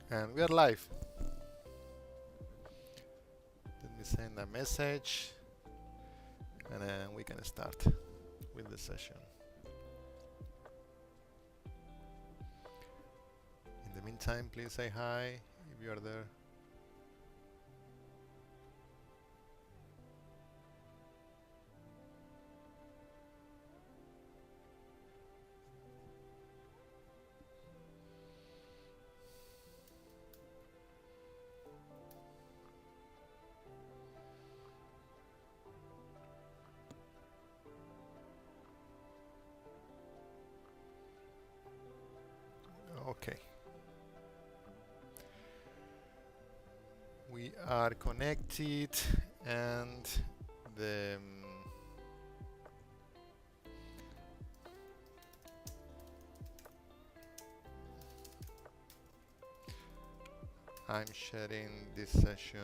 And we are live. Let me send a message and then we can start with the session. In the meantime, please say hi if you are there. Okay. We are connected and the I'm sharing this session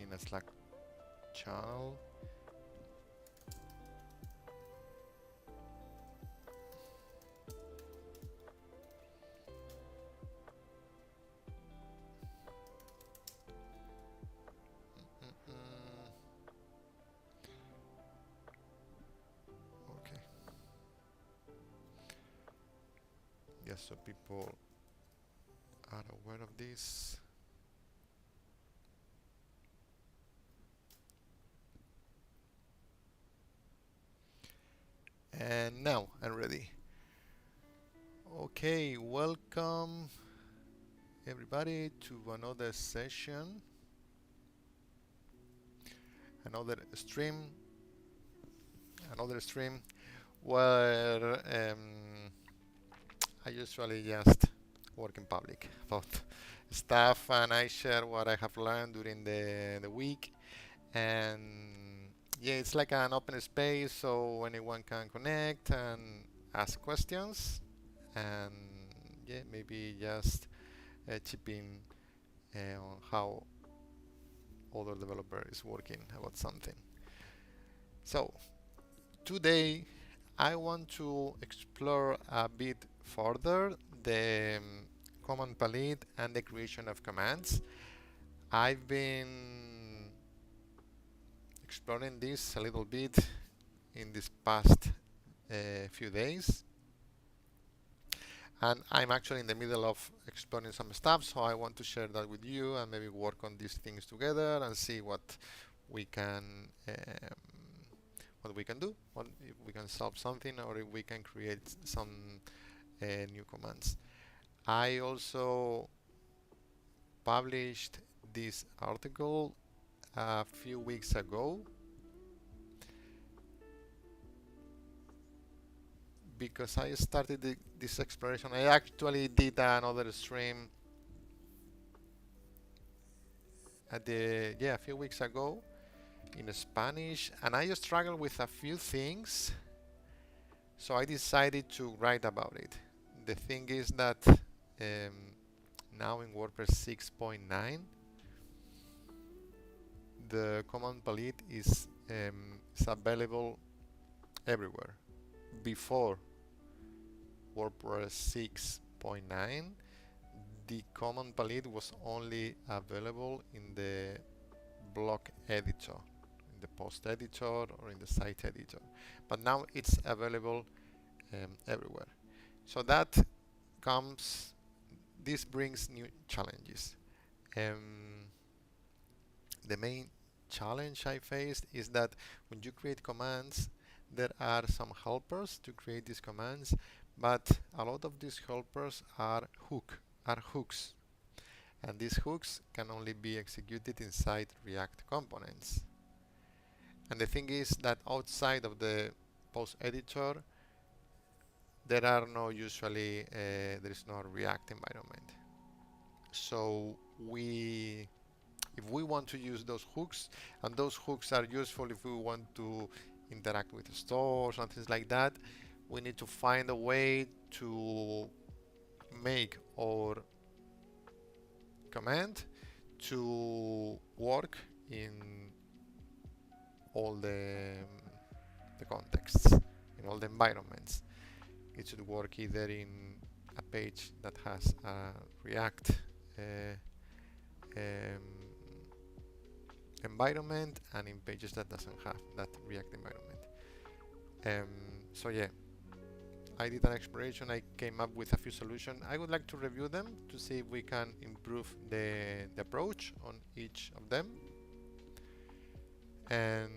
in a Slack channel. Okay. Yes, so people are aware of this. And now I'm ready. Okay, welcome everybody to another session, another stream where I usually just work in public about stuff and I share what I have learned during the week. And yeah, it's like an open space so anyone can connect and ask questions. And yeah, maybe just chip in on how other developer is working about something. So today I want to explore a bit further the command palette and the creation of commands. I've been exploring this a little bit in this past few days, and I'm actually in the middle of exploring some stuff, so I want to share that with you and maybe work on these things together and see what we can do, what if we can solve something, or if we can create some new commands. I also published this article a few weeks ago because I started this exploration. I actually did another stream a few weeks ago in Spanish, and I struggled with a few things, so I decided to write about it. The thing is that now in WordPress 6.9, the command palette is available everywhere. Before WordPress 6.9, the command palette was only available in the block editor, in the post editor, or in the site editor. But now it's available everywhere. So this brings new challenges. The main challenge I faced is that when you create commands, there are some helpers to create these commands, but a lot of these helpers are hooks, and these hooks can only be executed inside React components. And the thing is that outside of the post editor, there is no React environment. So if we want to use those hooks, and those hooks are useful if we want to interact with stores and things like that, we need to find a way to make our command to work in all the contexts, in all the environments. It should work either in a page that has a React environment, and in pages that doesn't have that React environment. So yeah, I did an exploration. I came up with a few solutions. I would like to review them to see if we can improve the approach on each of them. And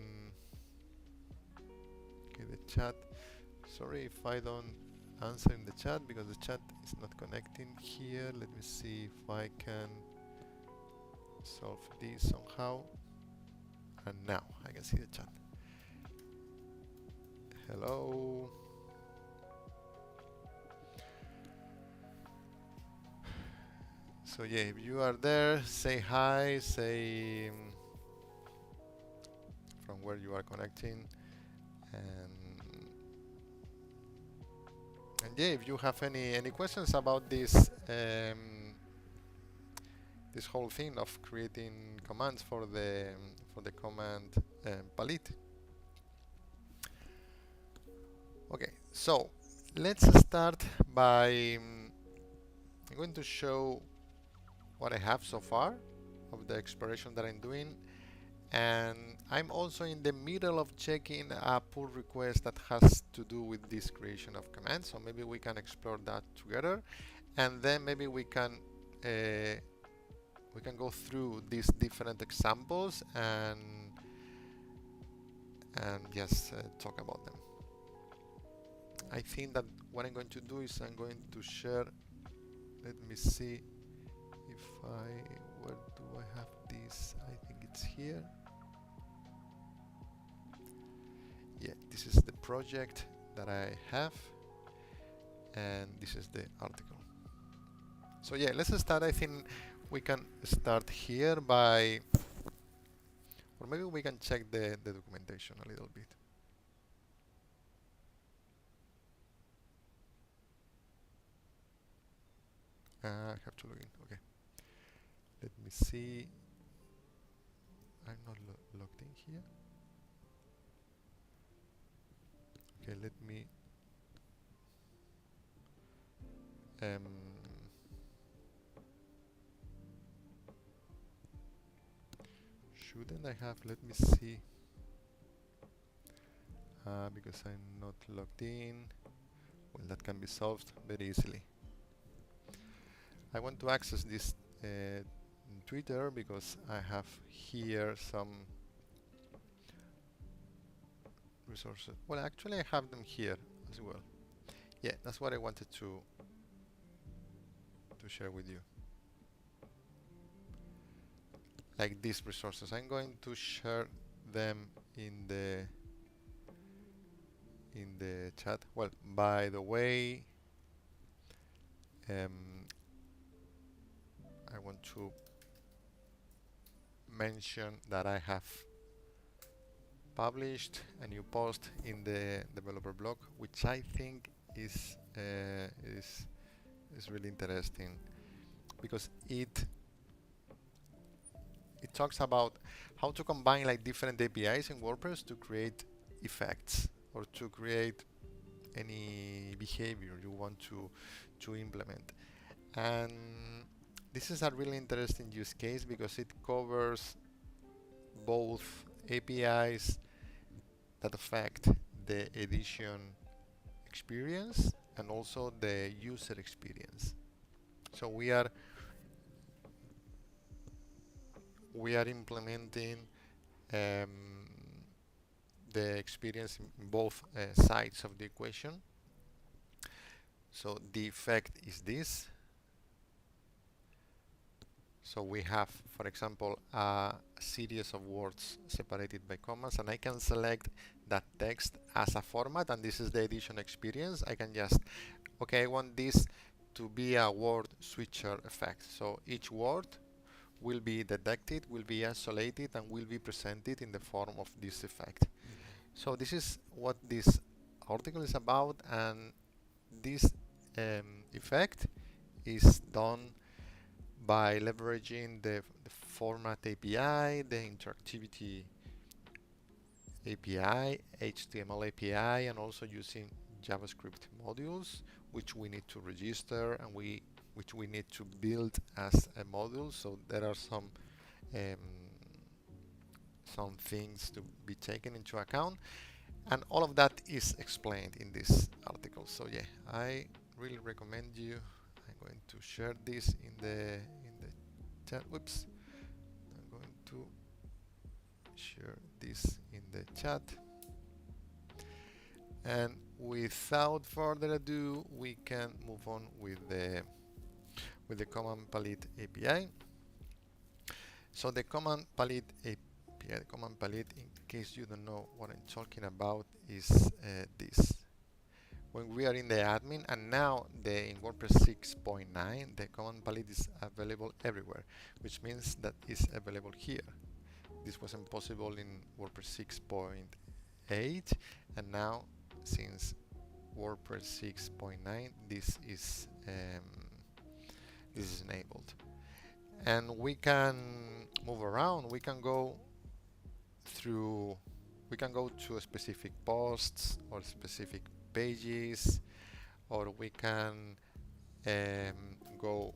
okay, the chat. Sorry if I don't answer in the chat because the chat is not connecting here. Let me see if I can solve this somehow. And now I can see the chat. Hello. So yeah, if you are there, say hi, say from where you are connecting, and yeah, if you have any questions about this this whole thing of creating commands for the command palette. Okay, so let's start by I'm going to show what I have so far of the exploration that I'm doing, and I'm also in the middle of checking a pull request that has to do with this creation of commands, so maybe we can explore that together, and then maybe we can go through these different examples and just talk about them. I think that what I'm going to do is I'm going to share, let me see if where do I have this? I think it's here. Yeah, this is the project that I have, and this is the article. So yeah, let's start. I think we can start here by, or maybe we can check the documentation a little bit. I have to log in. Okay, let me see. I'm not logged in here. Okay, let me um, shouldn't I have, let me see, because I'm not logged in. Well, that can be solved very easily. I want to access this Twitter because I have here some resources. Well, actually I have them here as well. Yeah, that's what I wanted to share with you. Like these resources, I'm going to share them in the chat. Well, by the way, I want to mention that I have published a new post in the developer blog, which I think is really interesting because it talks about how to combine like different APIs in WordPress to create effects or to create any behavior you want to implement. And this is a really interesting use case because it covers both APIs that affect the edition experience and also the user experience. So we are implementing the experience in both sides of the equation. So the effect is this. So we have, for example, a series of words separated by commas, and I can select that text as a format, and this is the edition experience. I can just, okay, I want this to be a word switcher effect. So each word will be detected, will be isolated, and will be presented in the form of this effect. So this is what this article is about, and this effect is done by leveraging the format API, the interactivity API, HTML API, and also using JavaScript modules, which we need to register and which we need to build as a module. So there are some things to be taken into account, and all of that is explained in this article. So yeah, I really recommend you. I'm going to share this in the chat. Whoops, I'm going to share this in the chat, and without further ado, we can move on with the Command Palette API. So the Command Palette API, the Command Palette, in case you don't know what I'm talking about, is this. When we are in the admin, and now in WordPress 6.9, the Command Palette is available everywhere, which means that it's available here. This wasn't possible in WordPress 6.8, and now since WordPress 6.9, this is enabled. And we can move around. We can go to specific posts or specific pages, or we can go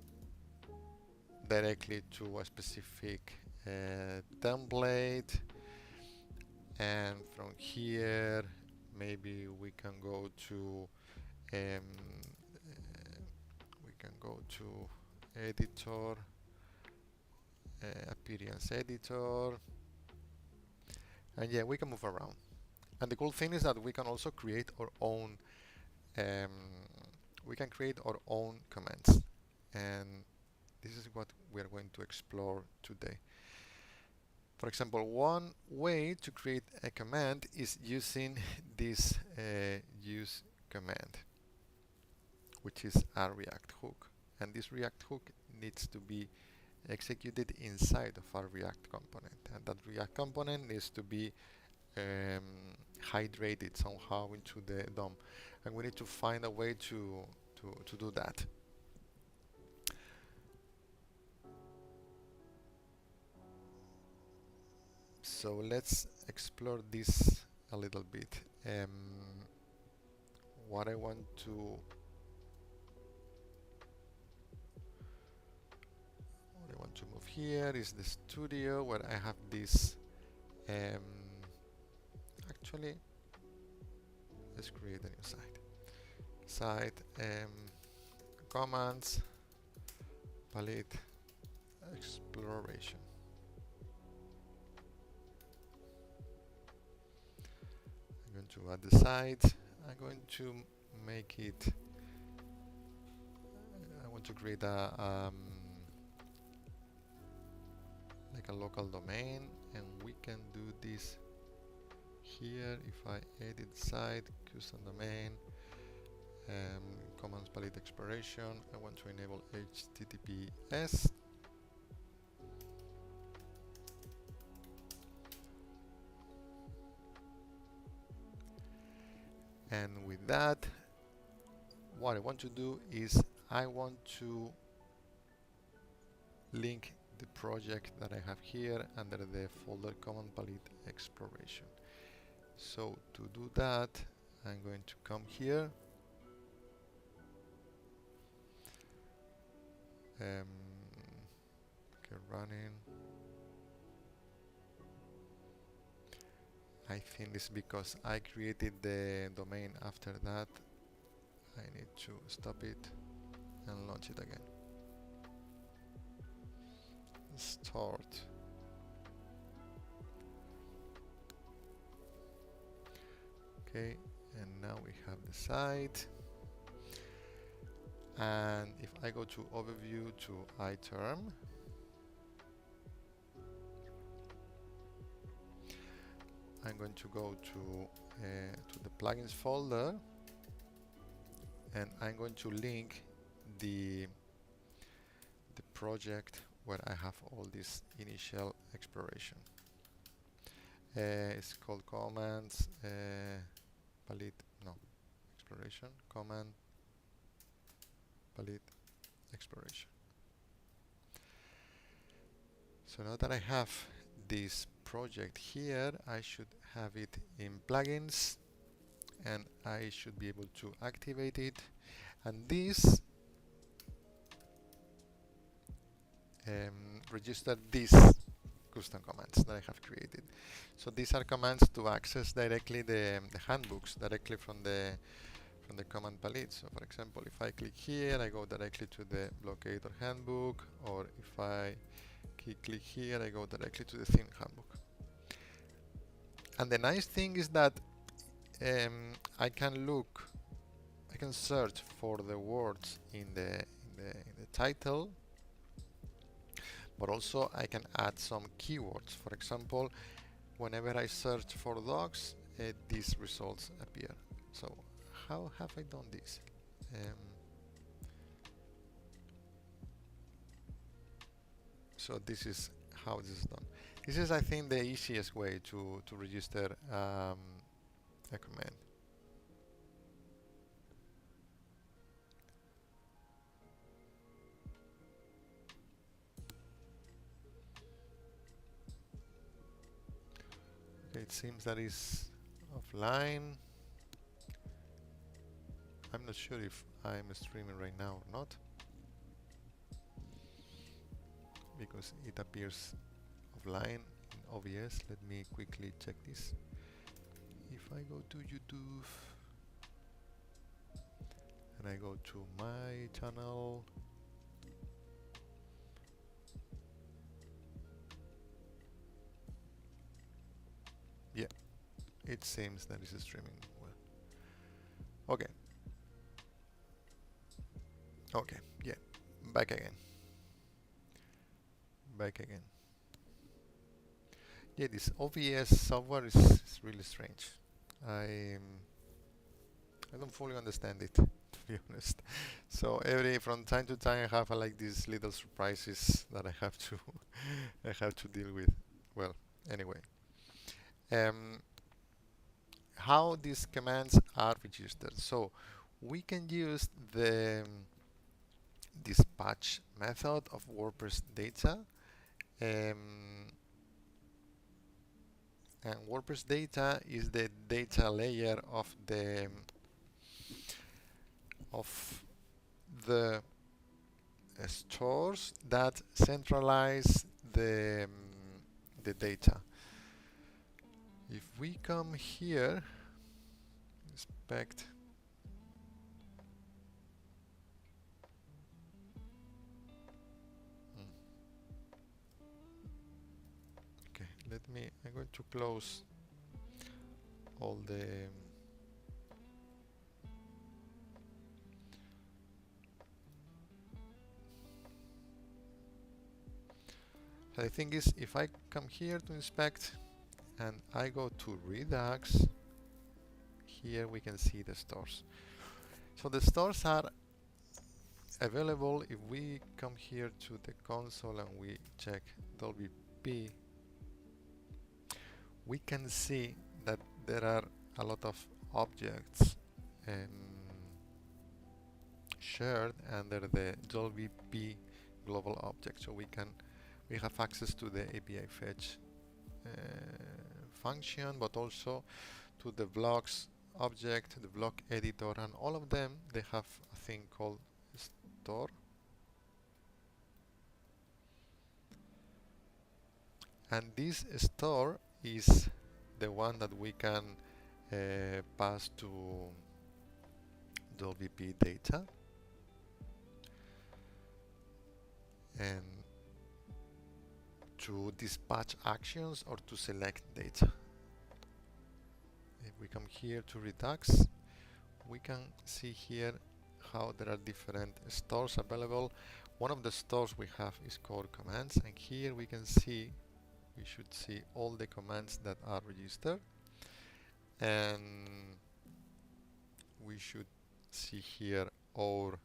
directly to a specific template, and from here maybe we can go to editor, appearance editor, and yeah, we can move around. And the cool thing is that we can also create our own commands, and this is what we are going to explore today. For example, one way to create a command is using this useCommand, which is a React hook, and this React hook needs to be executed inside of our React component, and that React component needs to be hydrated somehow into the DOM, and we need to find a way to do that. So let's explore this a little bit. What I want to move here is the studio where I have this. Actually, let's create a new site. Commands palette exploration. I'm going to add the site. I'm going to make it. I want to create a like a local domain, and we can do this here. If I edit site, custom domain, commands palette exploration, I want to enable HTTPS. And with that, what I want to do is I want to link the project that I have here under the folder command palette exploration. So to do that, I'm going to come here, okay, running. I think it's because I created the domain after that. I need to stop it and launch it again. Start. Okay, and now we have the site. And if I go to overview to iTerm, I'm going to go to the plugins folder, and I'm going to link the project where I have all this initial exploration. It's called commands palette, no, exploration, command palette exploration. So now that I have this project here, I should have it in plugins, and I should be able to activate it. And this register these custom commands that I have created. So these are commands to access directly the handbooks directly from the command palette. So for example, if I click here, I go directly to the blockator handbook, or if I click here, I go directly to the theme handbook. And the nice thing is that I can search for the words in the title, but also I can add some keywords. For example, whenever I search for dogs, these results appear. So how have I done this? So this is how this is done. This is, I think, the easiest way to register a command. Okay, it seems that is offline. I'm not sure if I'm streaming right now or not, because it appears offline in OBS. Let me quickly check this. If I go to YouTube and I go to my channel, yeah, it seems that it's streaming well. Okay. Okay, yeah, back again. Yeah, this OBS software is really strange. I don't fully understand it, to be honest. So from time to time I have like these little surprises that I have to deal with. Well, anyway, how these commands are registered. So we can use the dispatch method of WordPress data. And WordPress data is the data layer of the stores that centralize the data. If we come here, inspect, okay, I'm going to close all the the thing is, if I come here to inspect and I go to Redux, here we can see the stores. So the stores are available. If we come here to the console and we check WP, we can see that there are a lot of objects shared under the WP global object. So we have access to the API fetch function, but also to the blocks object, the block editor, and all of them, they have a thing called store. And this store is the one that we can pass to WP data and to dispatch actions or to select data. If we come here to Redux, we can see here how there are different stores available. One of the stores we have is called commands, and here we should see all the commands that are registered, and we should see here our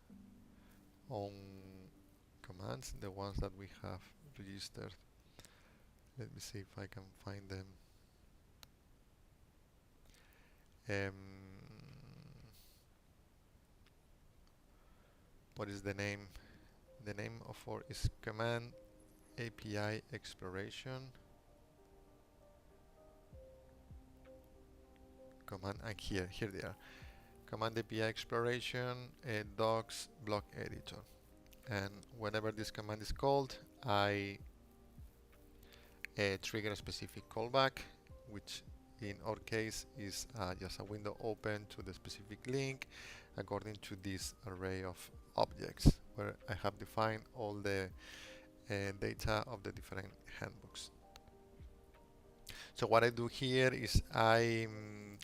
own commands, the ones that we have registered. Let me see if I can find them. What is the name? The name of our is Command API Exploration. Command, and here they are. Command API Exploration, docs, block editor. And whenever this command is called, I trigger a specific callback, which in our case is just a window open to the specific link according to this array of objects where I have defined all the data of the different handbooks. So what I do here is I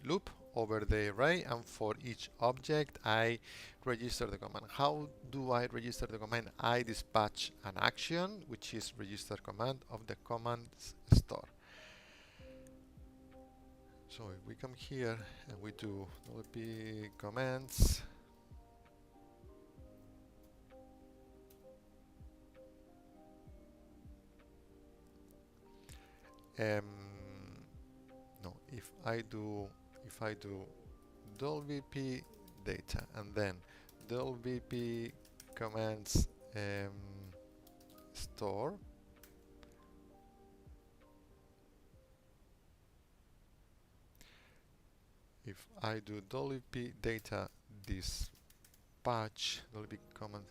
loop over the array, and for each object I register the command. How do I register the command? I dispatch an action, which is register command of the commands store. So if we come here and we do wp commands, no, if I do wp data and then wp commands store, if I do wp data dispatch wp command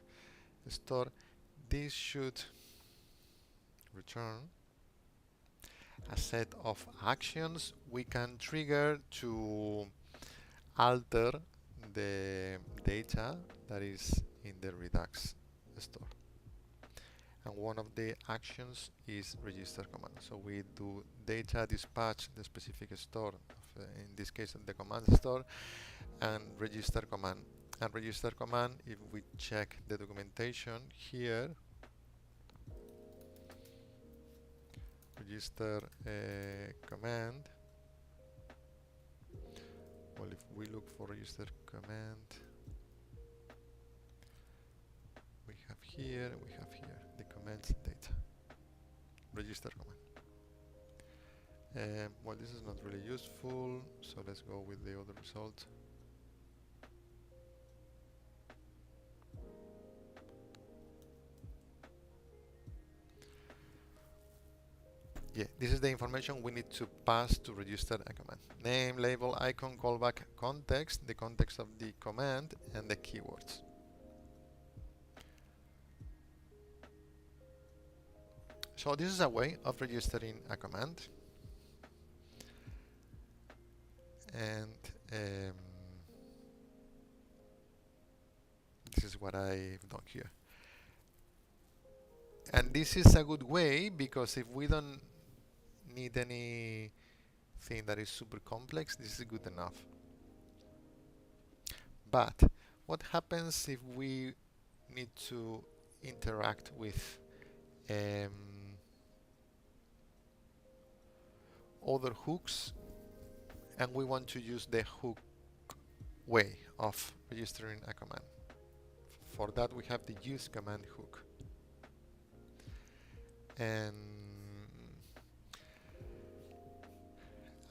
store, this should return a set of actions we can trigger to alter the data that is in the Redux store. And one of the actions is register command. So we do data dispatch the specific store, in this case the command store, and register command. And register command, if we check the documentation here, register command. Well, if we look for register command, we have here the commands data, register command. Well, this is not really useful, so let's go with the other result. Yeah, this is the information we need to pass to register a command. Name, label, icon, callback, context, the context of the command, and the keywords. So this is a way of registering a command. And this is what I've done here. And this is a good way because if we don't need anything that is super complex, this is good enough. But what happens if we need to interact with other hooks and we want to use the hook way of registering a command? For that we have the useCommand hook. And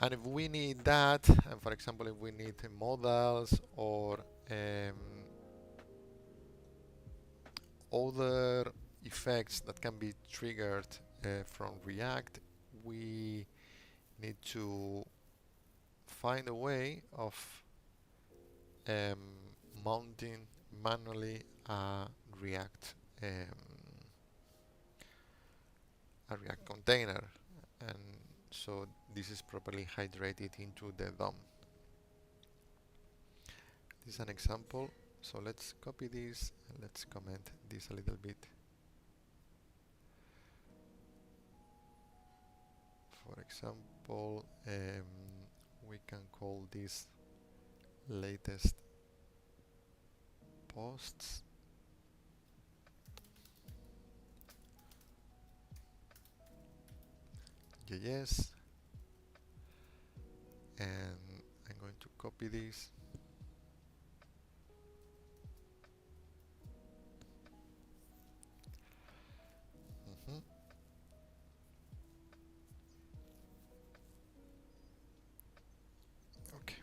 if we need that, and for example if we need modals or other effects that can be triggered from React, we need to find a way of mounting manually a React container, and so this is properly hydrated into the DOM. This is an example, so let's copy this and let's comment this a little bit. For example, we can call this latest posts. Yes, and I'm going to copy this. Okay.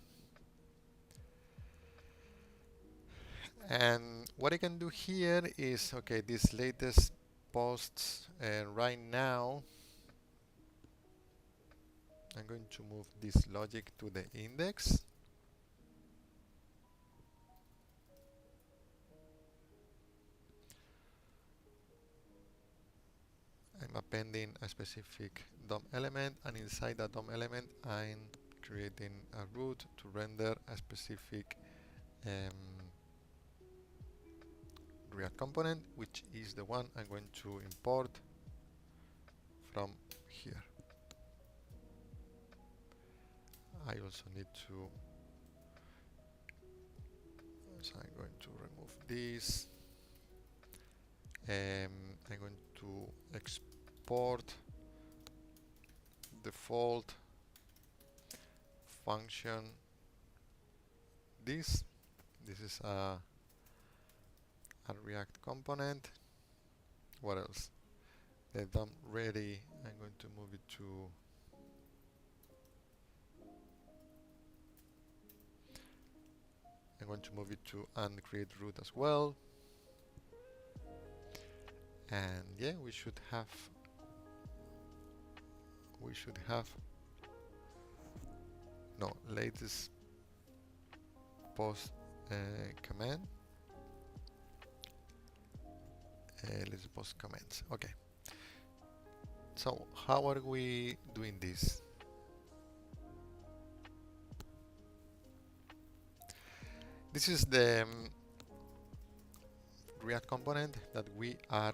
And what I can do here is, okay, this latest posts right now, I'm going to move this logic to the index. I'm appending a specific DOM element, and inside that DOM element I'm creating a route to render a specific React component, which is the one I'm going to import from here. I also need to, so I'm going to remove this. I'm going to export default function. This is a React component. What else? The DOM ready, I'm going to move it to and create root as well. And yeah, we should have no latest post command. Let's post comments. Okay. So how are we doing this? This is the React component that we are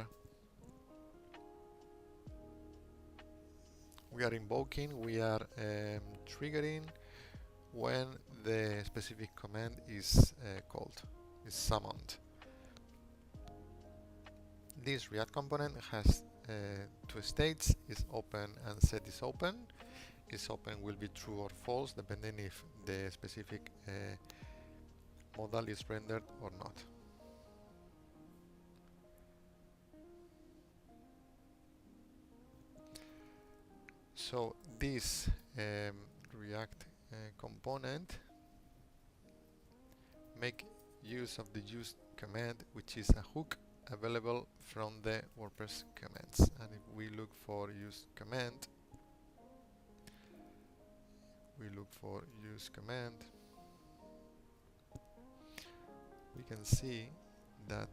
invoking, we are triggering when the specific command is called, is summoned. This React component has two states, is open and set is open. Is open will be true or false depending if the specific modal is rendered or not. So this React component make use of the useCommand, which is a hook available from the WordPress commands. And if we look for useCommand, we look for useCommand, we can see that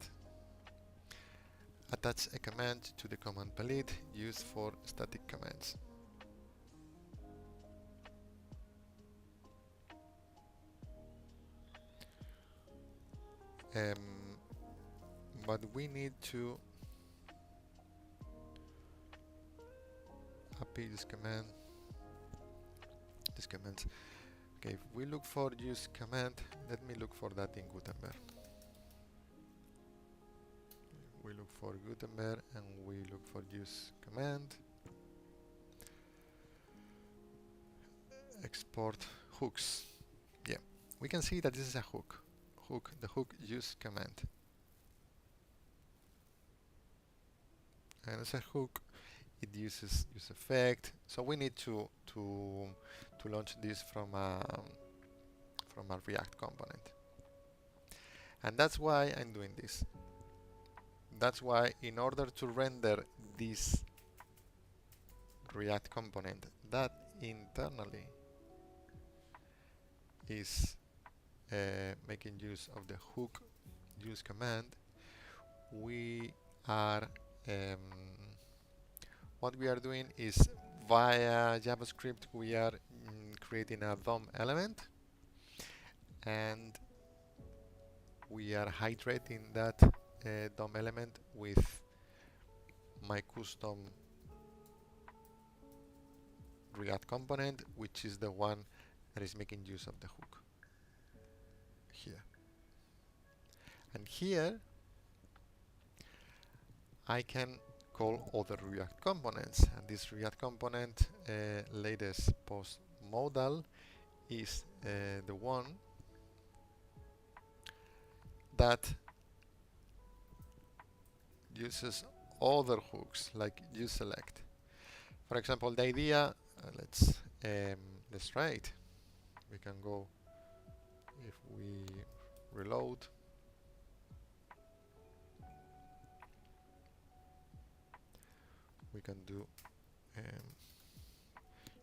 attach a command to the command palette used for static commands. But we need to apply this command. Okay, if we look for useCommand, let me look for that in Gutenberg. We look for Gutenberg and we look for useCommand. Export hooks. Yeah, we can see that this is a hook. The hook useCommand. And as a hook, it uses useEffect. So we need to launch this from a React component. And that's why I'm doing this. That's why in order to render this React component that internally is making use of the hook useCommand, we are what we are doing is via JavaScript we are creating a DOM element, and we are hydrating that DOM element with my custom React component, which is the one that is making use of the hook here. And here I can call other React components, and this React component latest post modal is the one that uses other hooks like useSelect. For example, the idea, let's try it. We can go, if we reload, we can do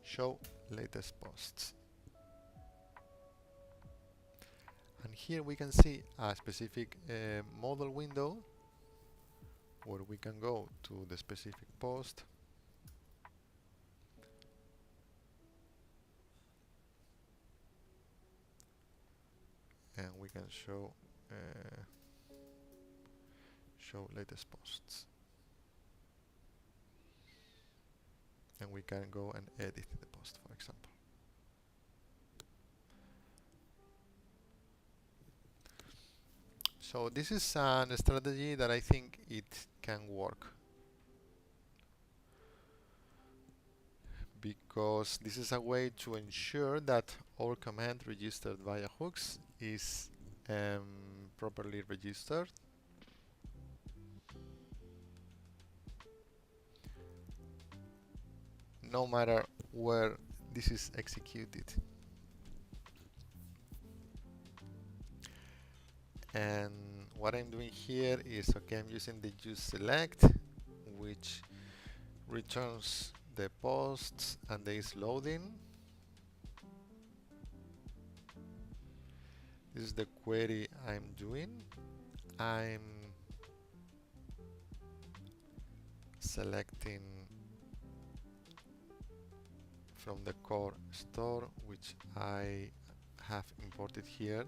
show latest posts. And here we can see a specific modal window where we can go to the specific post and we can show latest posts, and we can go and edit the post, for example. So this is a strategy that I think it can work, because this is a way to ensure that our command registered via hooks is properly registered. No matter where this is executed. And what I'm doing here is, okay, I'm using the useSelect, which returns the posts and there is loading. This is the query I'm doing. I'm selecting from the core store, which I have imported here.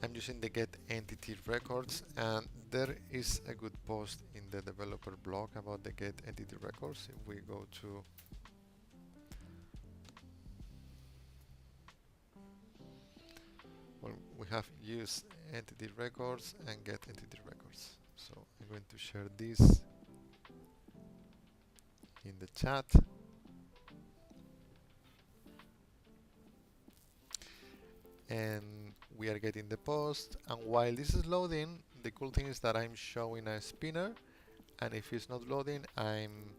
I'm using the get entity records, and there is a good post in the developer blog about the get entity records. If we go to we have use entity records and get entity records. So I'm going to share this in the chat. And we are getting the post, and while this is loading, the cool thing is that I'm showing a spinner, and if it's not loading, I'm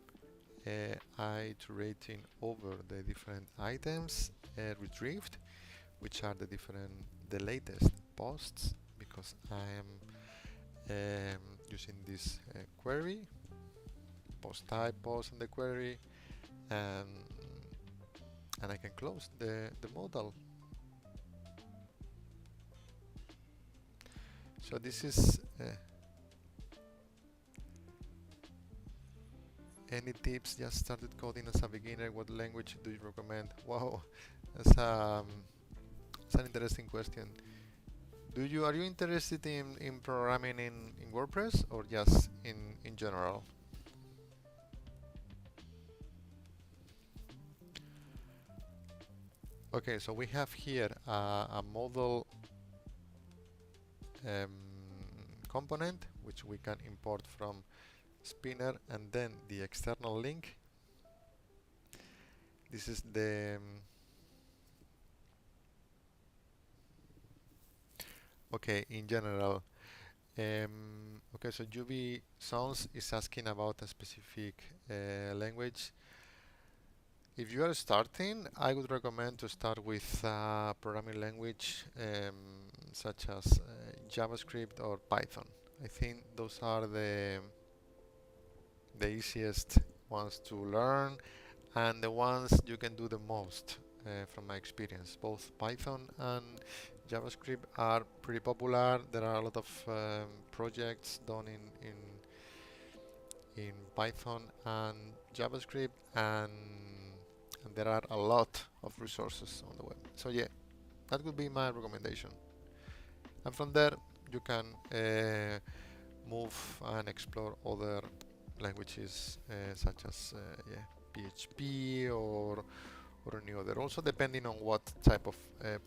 iterating over the different items retrieved, which are the latest posts, because I am using this query, post type, post in the query, and and I can close the modal. So this is any tips? Just started coding as a beginner. What language do you recommend? Wow, that's an interesting question. Are you interested in programming in WordPress or just in general? Okay, so we have here a modal component which we can import from Spinner, and then the external link. This is the okay, in general. Okay, so UV Sounds is asking about a specific language. If you are starting, I would recommend to start with programming language such as JavaScript or Python. I think those are the easiest ones to learn and the ones you can do the most from my experience. Both Python and JavaScript are pretty popular. There are a lot of projects done in Python and JavaScript, and there are a lot of resources on the web. So yeah, that would be my recommendation. And from there, you can move and explore other languages such as PHP or any other. Also depending on what type of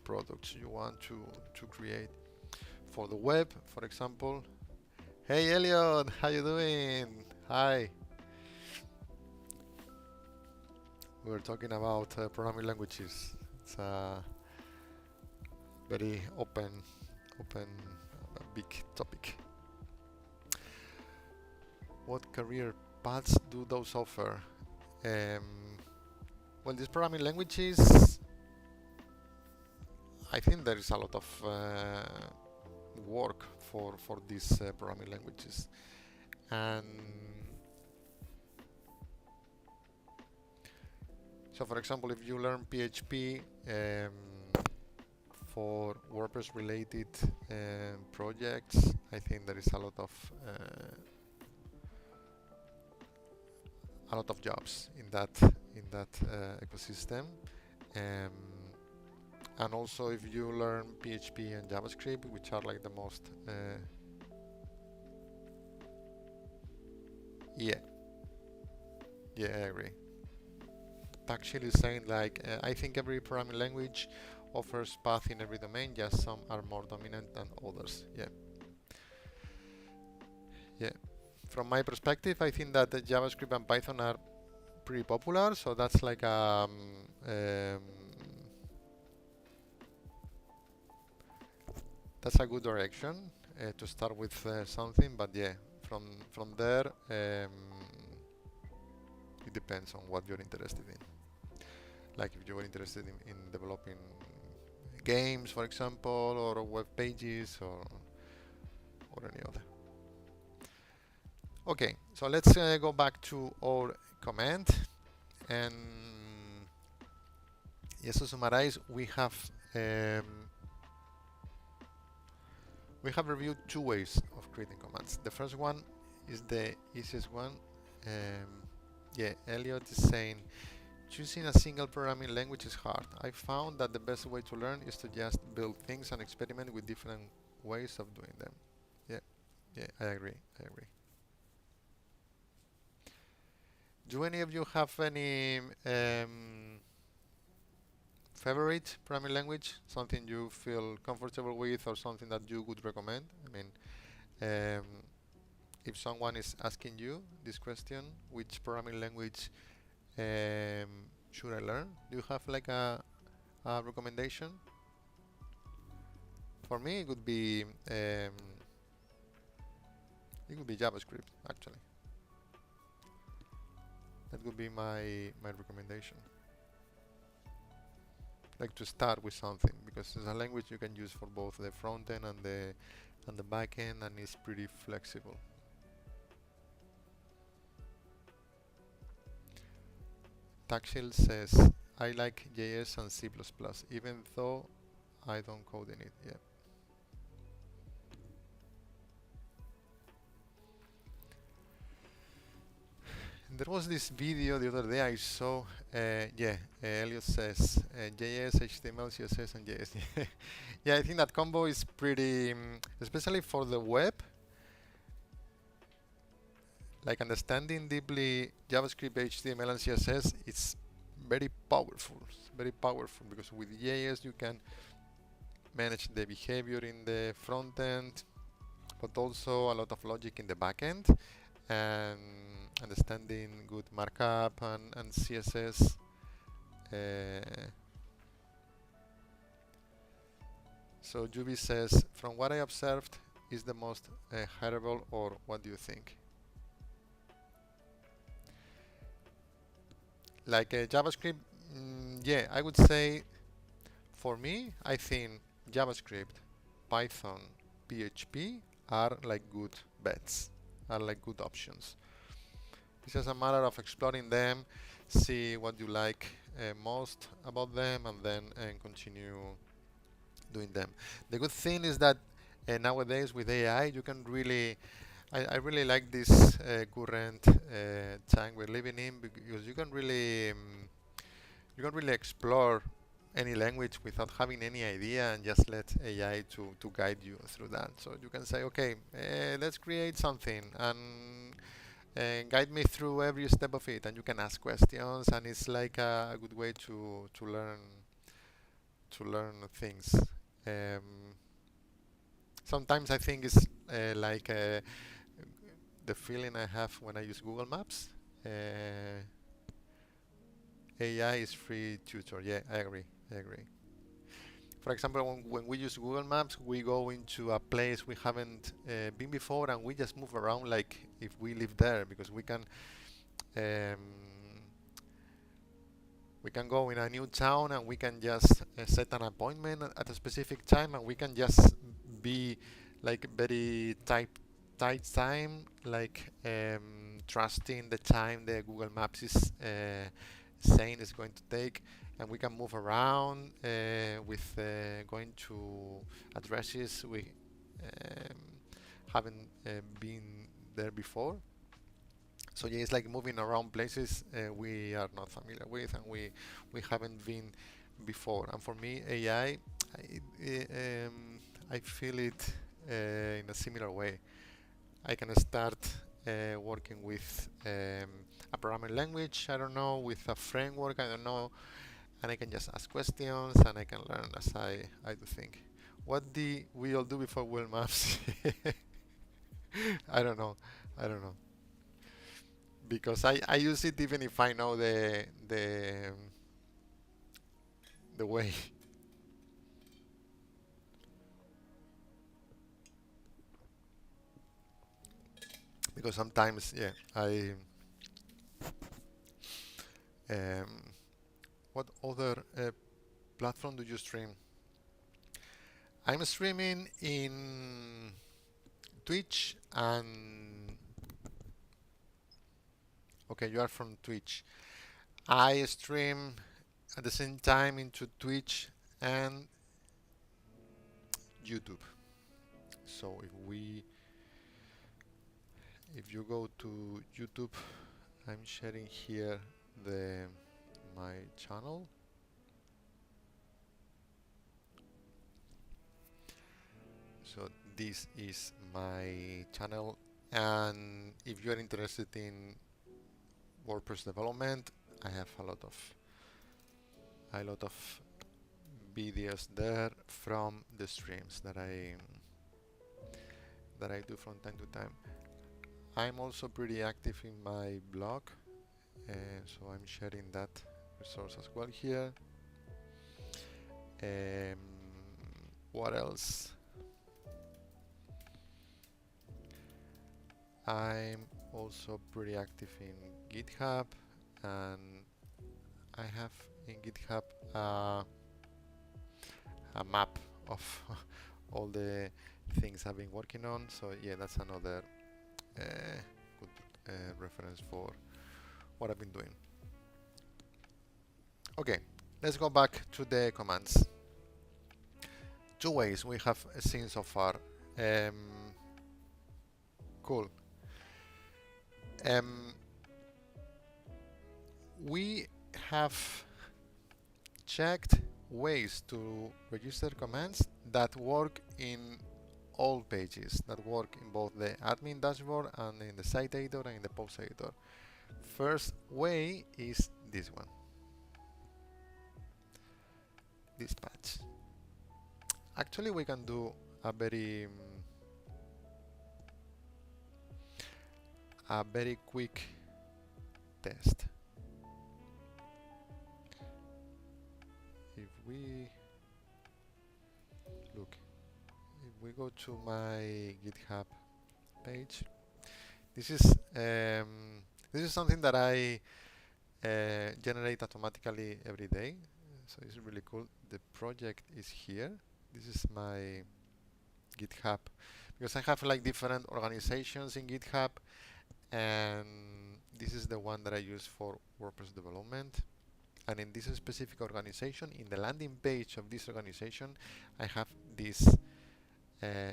products you want to create. For the web, for example. Hey Elliot, how you doing? Hi. We're talking about programming languages. It's a very open, big topic. What career paths do those offer? Well, these programming languages, I think there is a lot of work for these programming languages, and so for example, if you learn PHP for WordPress related projects, I think there is a lot of jobs in that ecosystem. And also if you learn PHP and JavaScript, which are like the most yeah, I agree. Takshil is saying like I think every programming language offers path in every domain, just some are more dominant than others. Yeah. From my perspective, I think that the JavaScript and Python are pretty popular, so that's like that's a good direction to start with something. But yeah, from there, it depends on what you're interested in. Like if you're interested in developing games, for example, or web pages, or any other. Okay, so let's go back to our command, and yes, to summarize, we have reviewed two ways of creating commands. The first one is the easiest one. Yeah, Elliot is saying choosing a single programming language is hard. I found that the best way to learn is to just build things and experiment with different ways of doing them. Yeah, I agree. Do any of you have any favorite programming language? Something you feel comfortable with, or something that you would recommend? I mean, if someone is asking you this question, which programming language should I learn? Do you have like a recommendation? For me, it would be JavaScript. Actually, that would be my recommendation. Like to start with something, because it's a language you can use for both the front end and the back end, and it's pretty flexible. Takshil says, I like JS and C++, even though I don't code in it. Yeah. There was this video the other day I saw. Elliot says JS, HTML, CSS, and JS. Yeah, I think that combo is pretty, especially for the web. Like understanding deeply JavaScript, HTML, and CSS, it's very powerful. It's very powerful because with JS you can manage the behavior in the front end, but also a lot of logic in the back end, and understanding good markup and CSS. So Juby says, from what I observed, is the most hireable, or what do you think? Like JavaScript, yeah, I would say, for me, I think JavaScript, Python, PHP are like good bets, are like good options. It's just a matter of exploring them, see what you like most about them, and then continue doing them. The good thing is that nowadays with AI, you can really, I really like this current time we're living in, because you can really explore any language without having any idea, and just let AI to guide you through that. So you can say, okay, let's create something, and guide me through every step of it, and you can ask questions, and it's like a good way to learn things. Sometimes I think it's like the feeling I have when I use Google Maps. AI is free tutor. Yeah, I agree. I agree. For example, when we use Google Maps, we go into a place we haven't been before, and we just move around like if we live there, because um, we can go in a new town, and we can just set an appointment at a specific time, and we can just be like very tight time, like trusting the time the Google Maps is saying it's going to take, and we can move around with going to addresses we haven't been there before. So yeah, it's like moving around places we are not familiar with, and we haven't been before. And for me, AI, I feel it in a similar way. I can start working with a programming language, I don't know, with a framework, I don't know, and I can just ask questions, and I can learn as I do think. What did we all do before Google Maps? I don't know. I don't know. Because I use it even if I know the way. Because sometimes, yeah, I what other platform do you stream? I'm streaming in Twitch, and okay, you are from Twitch. I stream at the same time into Twitch and YouTube. So if you go to YouTube, I'm sharing here my channel. So this is my channel, and if you are interested in WordPress development, I have a lot of videos there from the streams that I do from time to time. I'm also pretty active in my blog, so I'm sharing that resource as well here. What else? I'm also pretty active in GitHub, and I have in GitHub a map of all the things I've been working on. So yeah, that's another good reference for what I've been doing. Okay, let's go back to the commands. Two ways we have seen so far. Cool. We have checked ways to register commands that work in all pages, that work in both the admin dashboard and in the site editor and in the post editor. First way is this one, dispatch. Actually, we can do a very quick test. If we look, if we go to my GitHub page, this is something that I generate automatically every day. So it's really cool. The project is here. This is my GitHub, because I have like different organizations in GitHub, and this is the one that I use for WordPress development. And in this specific organization, in the landing page of this organization, I have this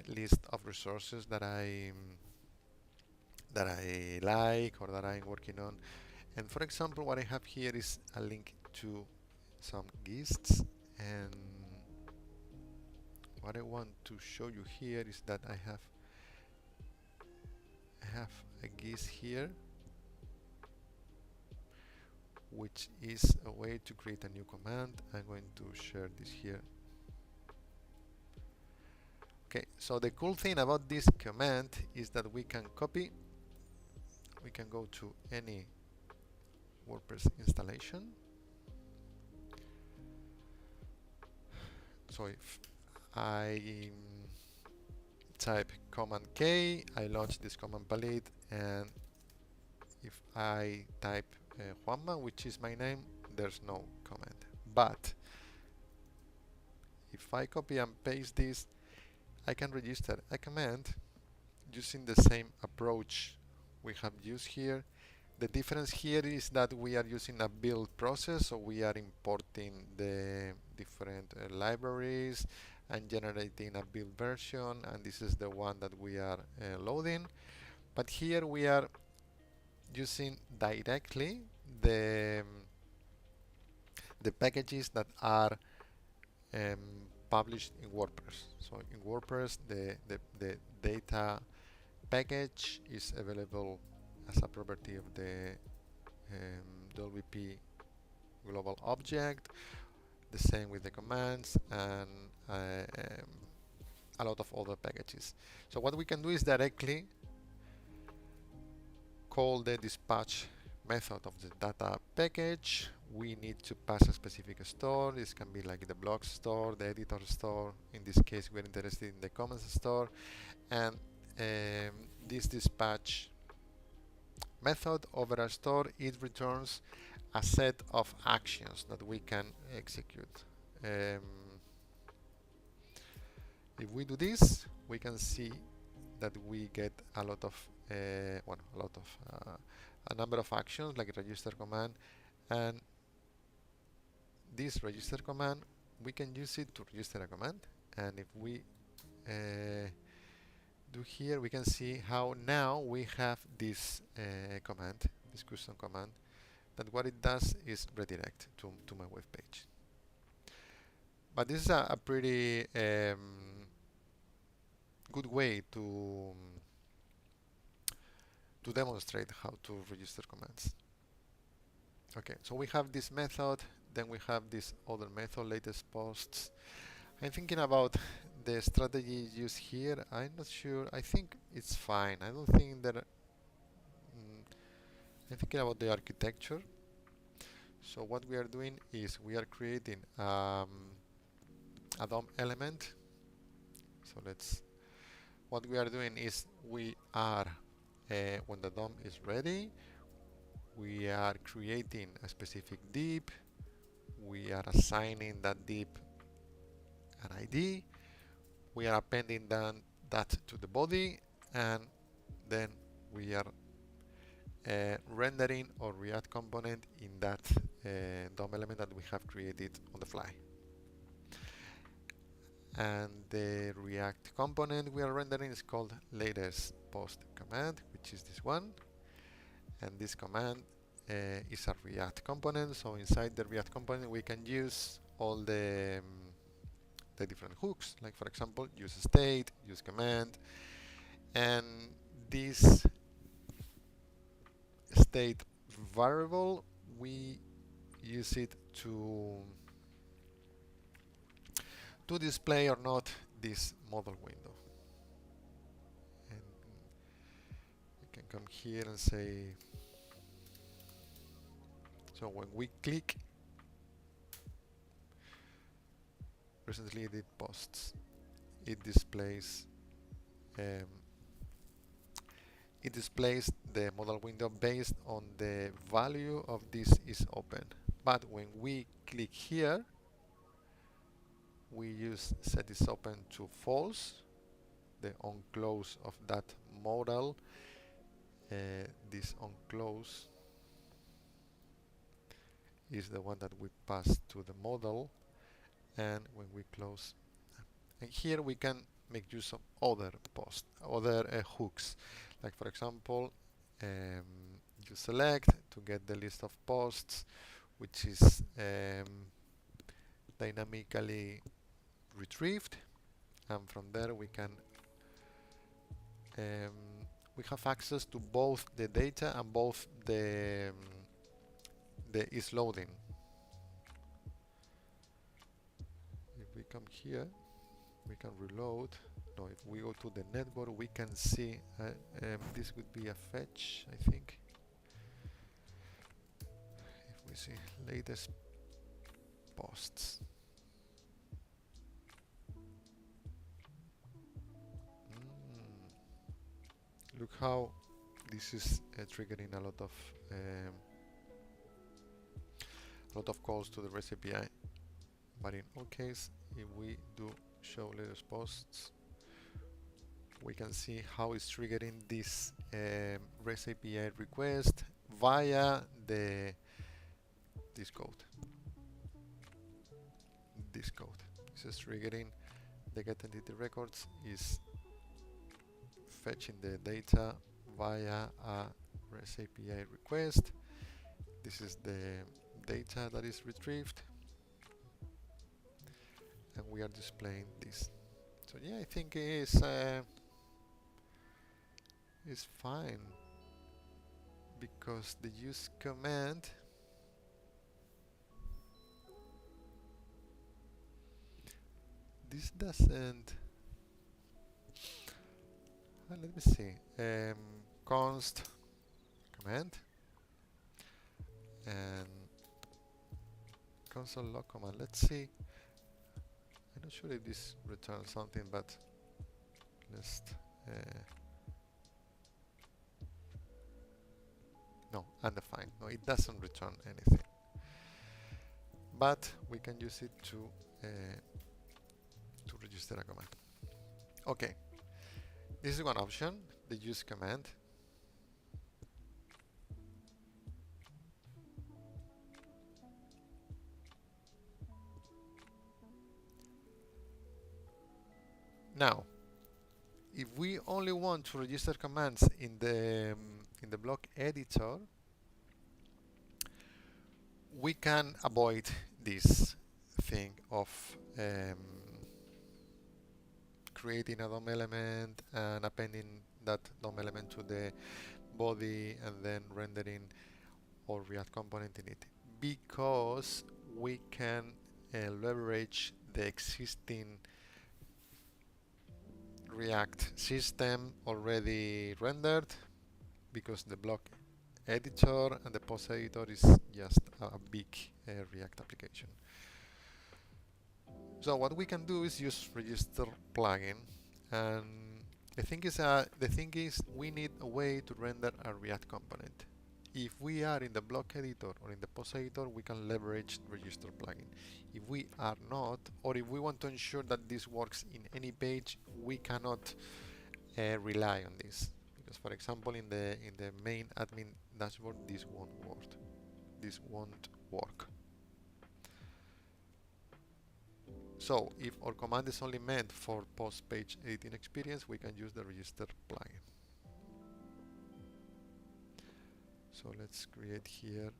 list of resources that I like or that I'm working on. And for example, what I have here is a link to some gists, and what I want to show you here is that I have a gist here, which is a way to create a new command. I'm going to share this here. Okay, so the cool thing about this command is that we can copy, we can go to any WordPress installation. So if I type Command K, I launch this command palette, and if I type Juanma, which is my name, there's no command. But if I copy and paste this, I can register a command using the same approach we have used here. The difference here is that we are using a build process, so we are importing the different libraries and generating a build version, and this is the one that we are loading. But here we are using directly the packages that are published in WordPress. So in WordPress, the data package is available as a property of the WP global object. The same with the commands and a lot of other packages. So what we can do is directly call the dispatch method of the data package. We need to pass a specific store. This can be like the blog store, the editor store. In this case, we're interested in the comments store. And this dispatch method over a store, it returns a set of actions that we can execute. If we do this, we can see that we get a lot of a number of actions like register command, and this register command, we can use it to register a command. And if we do here, we can see how now we have this command, this custom command, that what it does is redirect to my web page. But this is a pretty good way to demonstrate how to register commands. Okay, so we have this method, then we have this other method, latest posts. I'm thinking about the strategy used here. I'm not sure. I think it's fine. I don't think that. I'm thinking about the architecture. So what we are doing is we are creating a DOM element. So what we are doing is we are, when the DOM is ready, we are creating a specific div. We are assigning that div an ID. We are appending that to the body, and then we are rendering or React component in that DOM element that we have created on the fly. And the React component we are rendering is called latest post command, which is this one. And this command is a React component, so inside the React component we can use all the different hooks, like for example use state, use command, and this state variable we use it to display or not this model window. And we can come here and say, so when we click recently edit posts, it displays the model window based on the value of this is open. But when we click here, we use set is open to false, the on close of that modal. This on close is the one that we pass to the model, and when we close, and here we can make use of other hooks, like for example you select to get the list of posts, which is dynamically retrieved, and from there we can we have access to both the data and both the is loading. If we come here, we can reload. No, if we go to the network, we can see this would be a fetch, I think. If we see latest posts, look how this is triggering a lot of calls to the REST API. But in our case, if we do show latest posts, we can see how it's triggering this REST API request via this code. This code. This is triggering the get entity records, is fetching the data via a REST API request. This is the data that is retrieved, and we are displaying this. So yeah, I think it is fine, because the use command this doesn't let me see, const command and console log command. Let's see, I'm not sure if this returns something, but let's no, undefined. No, it doesn't return anything, but we can use it to register a command. Okay, this is one option, the use command. Now, if we only want to register commands in the block editor, we can avoid this thing of creating a DOM element and appending that DOM element to the body and then rendering our React component in it, because we can leverage the existing React system already rendered, because the block editor and the post editor is just a big React application. So what we can do is use registerPlugin, and the thing is we need a way to render a React component. If we are in the block editor or in the post editor, we can leverage registerPlugin. If we are not, or if we want to ensure that this works in any page, we cannot rely on this, Because for example, in the main admin dashboard, this won't work. This won't work. So if our command is only meant for post-page editing experience, we can use the register plugin. So let's create here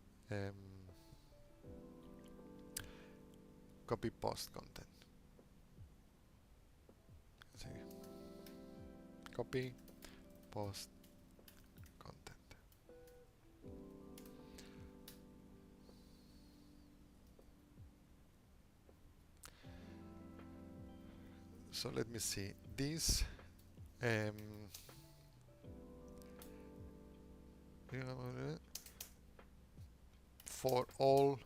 copy post content. See, copy post content. So let me see this. For all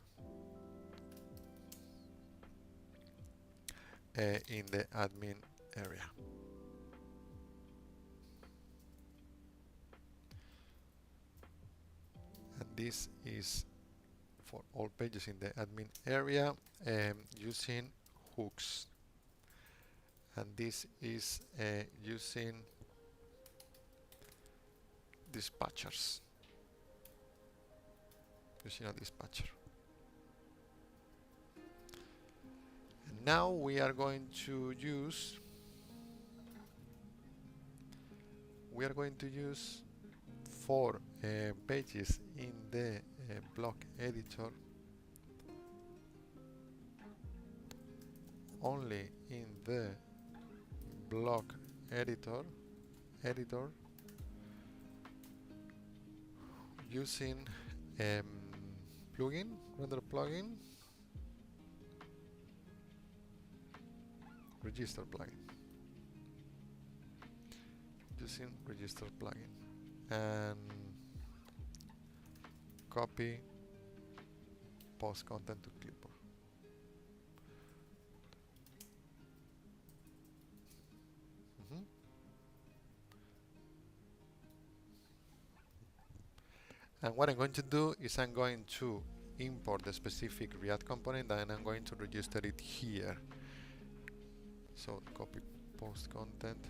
in the admin area. And this is for all pages in the admin area using hooks. And this is using dispatchers. Using a dispatcher. And now we are going to use for pages in the block editor only in the block editor using plugin, render plugin, register plugin, using register plugin, and copy post content to clipboard. And what I'm going to do is I'm going to import the specific React component and I'm going to register it here. So copy post content.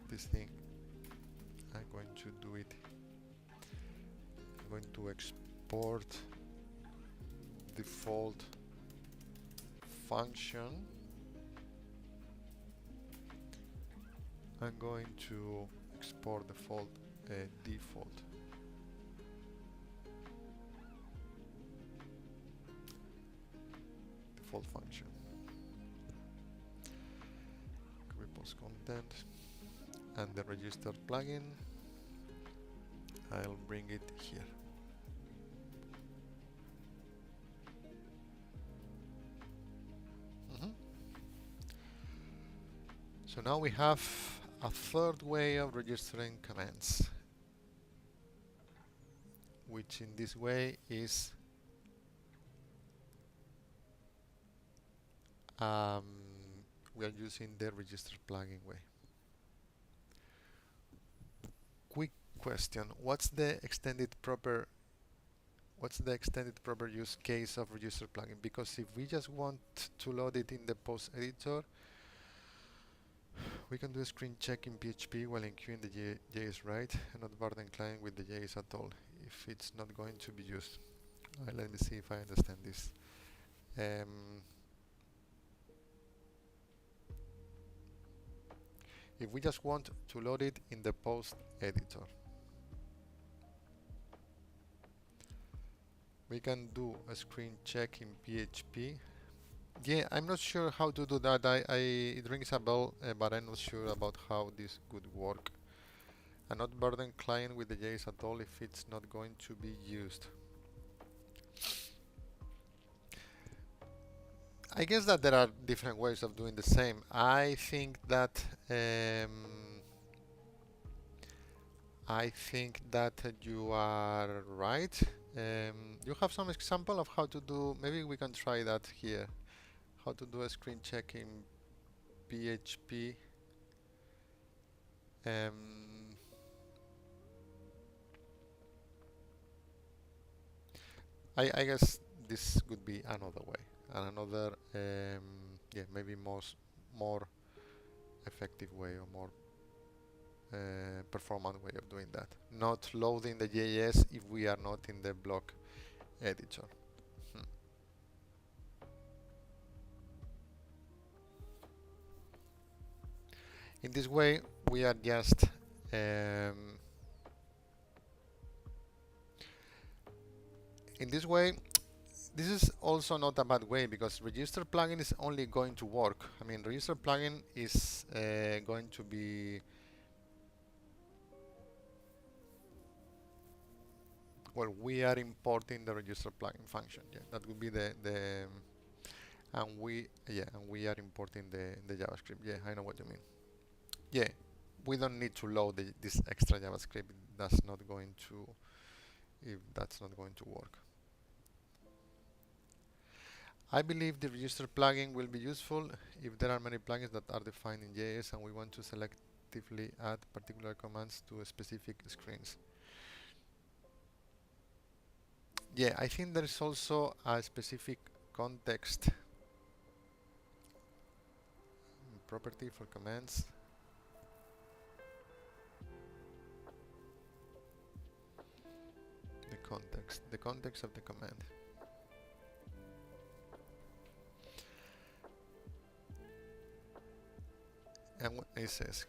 This thing, I'm going to do it. I'm going to export default function. I'm going to export default default function. Copy post content and the register plugin. I'll bring it here. So now we have a third way of registering commands, which in this way is we are using the register plugin way. Quick question: what's the extended proper use case of register plugin? Because if we just want to load it in the post editor, we can do a screen check in PHP while enqueuing the JS right, and not burden client with the JS at all if it's not going to be used. Let me see if I understand this. If we just want to load it in the post editor, we can do a screen check in PHP. Yeah, I'm not sure how to do that. It rings a bell, but I'm not sure about how this could work. And not burden client with the JS at all if it's not going to be used. I guess that there are different ways of doing the same. I think that you are right. You have some example of how to do. Maybe we can try that here. How to do a screen check in PHP. I guess this could be another way, and another yeah, maybe more effective way, or more performant way of doing that. Not loading the JS if we are not in the block editor. In this way, we are just in this way, this is also not a bad way, because registerPlugin is only going to work. I mean, registerPlugin is going to be, well, we are importing the registerPlugin function. Yeah, that would be and we are importing the JavaScript. Yeah, I know what you mean. Yeah, we don't need to load this extra JavaScript. That's not going to, if that's not going to work. I believe the register plugin will be useful if there are many plugins that are defined in JS and we want to selectively add particular commands to specific screens. Yeah, I think there is also a specific context property for commands. The context of the command. And it says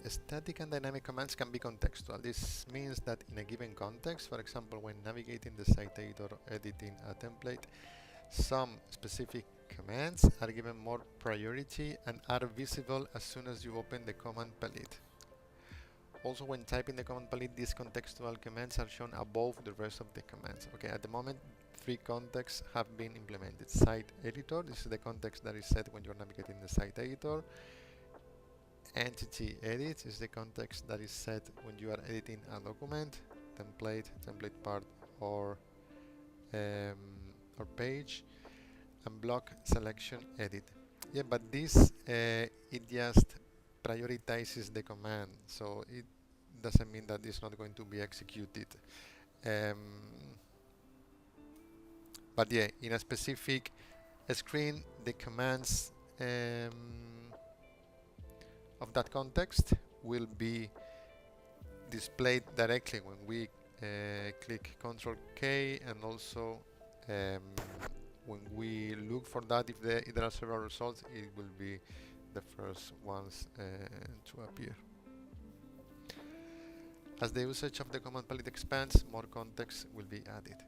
static and dynamic commands can be contextual. This means that in a given context, for example, when navigating the site editor or editing a template, some specific commands are given more priority and are visible as soon as you open the command palette. Also, when typing the command palette, these contextual commands are shown above the rest of the commands. Okay, at the moment, 3 contexts have been implemented. Site editor, this is the context that is set when you're navigating the site editor. Entity edit is the context that is set when you are editing a document, template part, or page, and block selection edit. Yeah, but this it just prioritizes the command, so it doesn't mean that it's not going to be executed. But yeah, in a specific screen, the commands of that context will be displayed directly when we click Ctrl K, and also when we look for that, if there are several results, it will be the first ones to appear. As the usage of the command palette expands, more context will be added.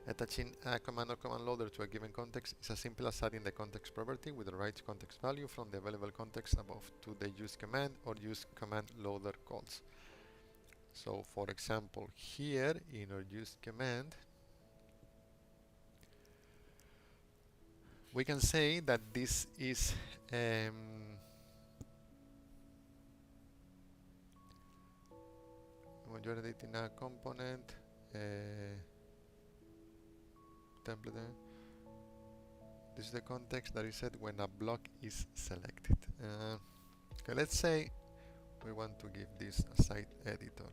Attaching a command or command loader to a given context is as simple as adding the context property with the right context value from the available context above to the useCommand or useCommand loader calls. So, for example, here in our useCommand, we can say that this is when you're editing a component, template, this is the context that is set when a block is selected. Okay, let's say we want to give this a site editor.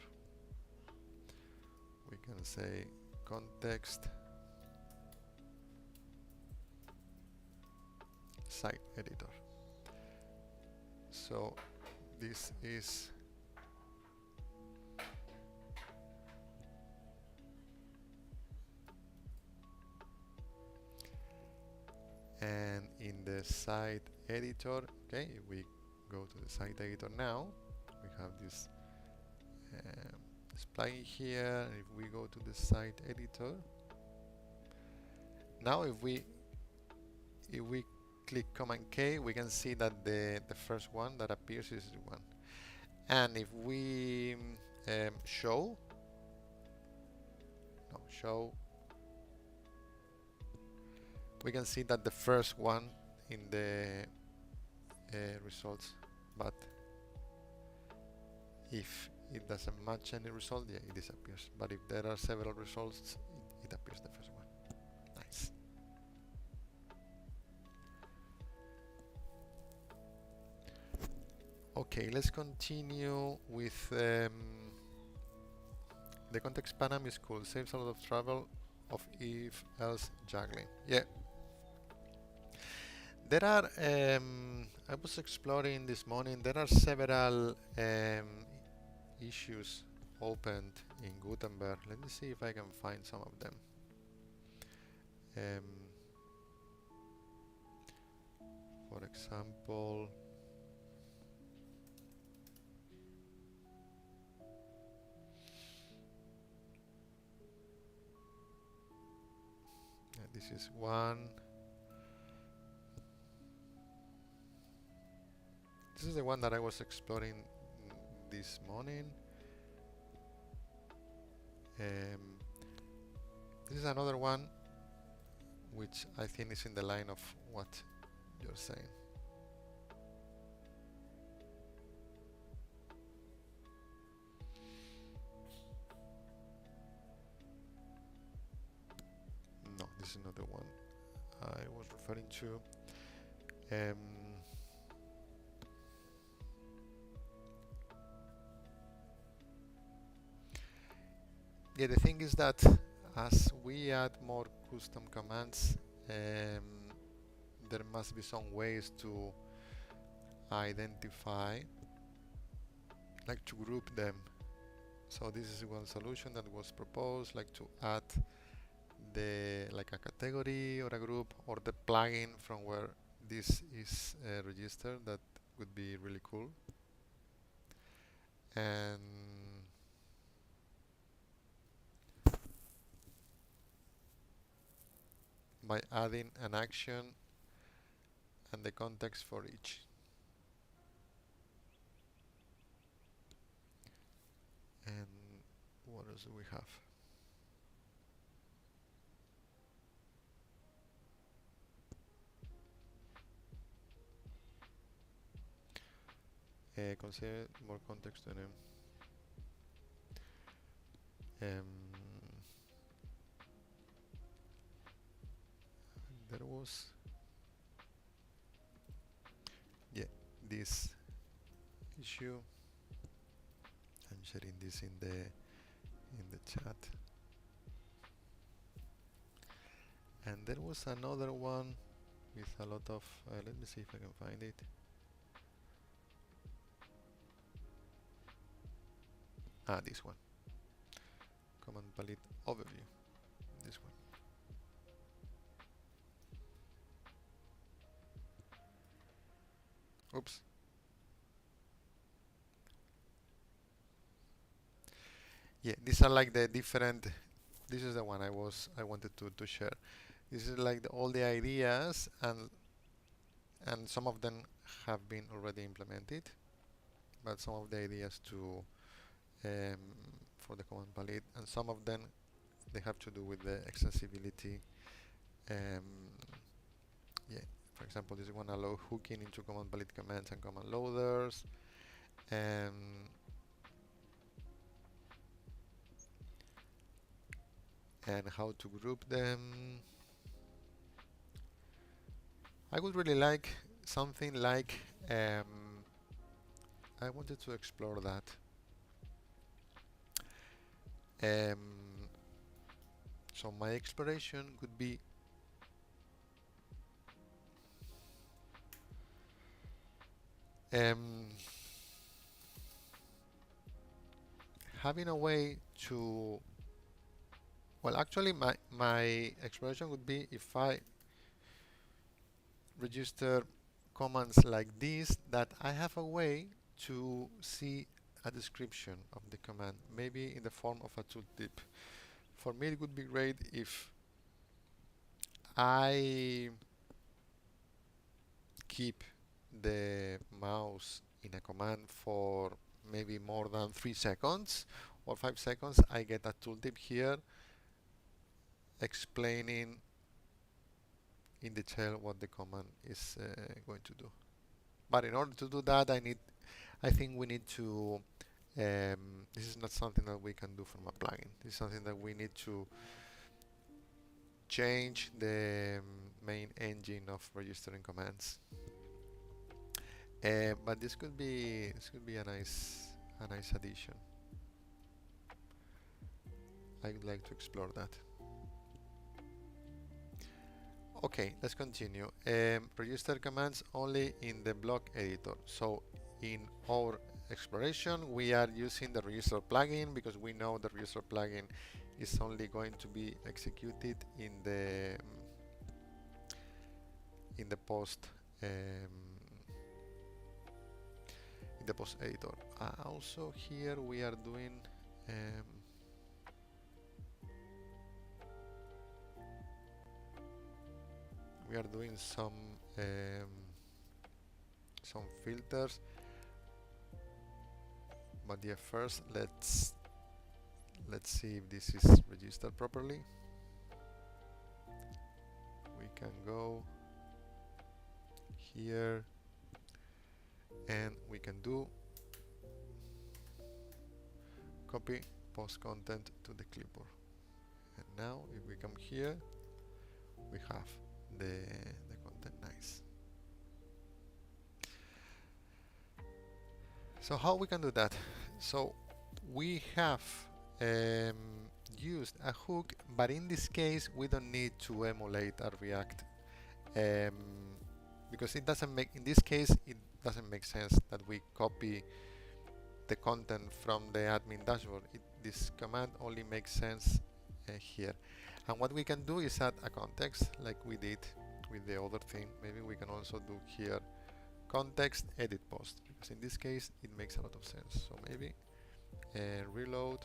We can say context site editor. So this is and in the site editor, okay, if we go to the site editor now, we have this plugin here. If we go to the site editor, now if we click Command K, we can see that the first one that appears is the one. And if we show, we can see that the first one in the results, but if it doesn't match any result, yeah, it disappears. But if there are several results, it appears the first one. Nice. Okay, let's continue with the context param is cool. Saves a lot of trouble of if-else juggling. Yeah. There are, I was exploring this morning, there are several issues opened in Gutenberg. Let me see if I can find some of them. For example, this is one. This is the one that I was exploring this morning. This is another one which I think is in the line of what you're saying. No, this is not the one I was referring to. Yeah, the thing is that as we add more custom commands, there must be some ways to identify, like to group them. So this is one solution that was proposed, like to add like a category or a group or the plugin from where this is registered. That would be really cool. And by adding an action and the context for each. And what else do we have? Consider more context on them. There was this issue. I'm sharing this in the chat. And there was another one with a lot of let me see if I can find it. This one. Command Palette Overview. This one. Oops. Yeah, these are like the different. This is the one I wanted to share. This is like all the ideas, and some of them have been already implemented, but some of the ideas to for the command palette, and some of them they have to do with the extensibility. Yeah, for example, this one allow hooking into command palette commands and command loaders. And how to group them. I would really like something like I wanted to explore that. So my exploration could be having a way to, well, actually my exploration would be if I register commands like this, that I have a way to see a description of the command, maybe in the form of a tooltip. For me, it would be great if I keep the mouse in a command for maybe more than 3 seconds or 5 seconds. I get a tooltip here explaining in detail what the command is going to do. But in order to do that, I think we need to this is not something that we can do from a plugin. This is something that we need to change the main engine of registering commands. But this could be a nice addition. I would like to explore that. Okay, let's continue. Register commands only in the block editor. So in our exploration, we are using the register plugin because we know the register plugin is only going to be executed in the post editor. Also here we are doing some filters, but yeah, first let's see if this is registered properly. We can go here and we can do copy post content to the clipboard. And now if we come here, we have the content. Nice. So how we can do that? So we have used a hook, but in this case we don't need to emulate a React because it doesn't make, in this case it doesn't make sense that we copy the content from the admin dashboard. This command only makes sense here. And what we can do is add a context like we did with the other thing. Maybe we can also do here context edit post, because in this case it makes a lot of sense. So maybe reload,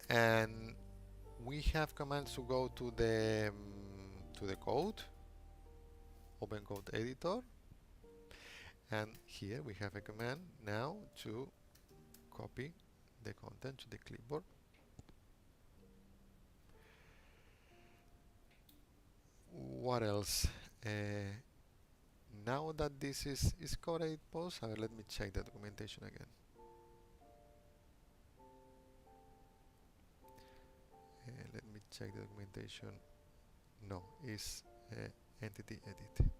and we have commands to go to the code, open code editor, and here we have a command now to copy the content to the clipboard. What else? Now that this is code edit post, let me check the documentation again. Let me check the documentation. No, it's entity edit.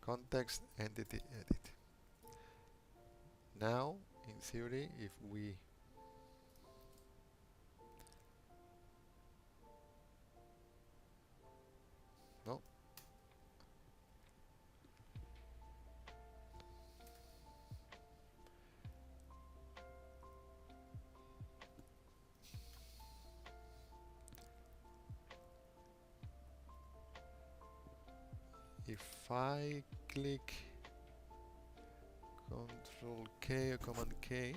Context entity edit. Now, in theory, if we no, if I click Control K or Command K,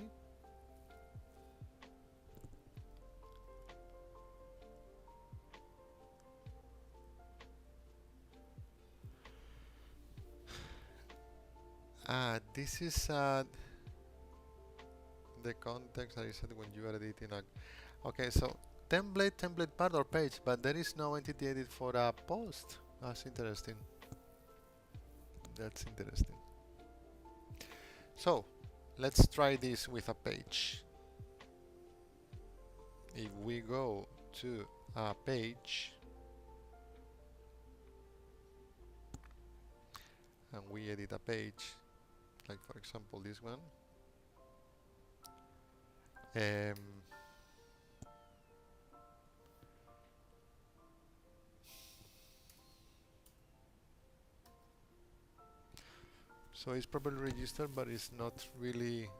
this is the context that is when you are editing a. Okay, so template part or page, but there is no entity edit for a post. That's interesting. That's interesting. So let's try this with a page. If we go to a page and we edit a page, like for example this one, so it's probably registered, but it's not really,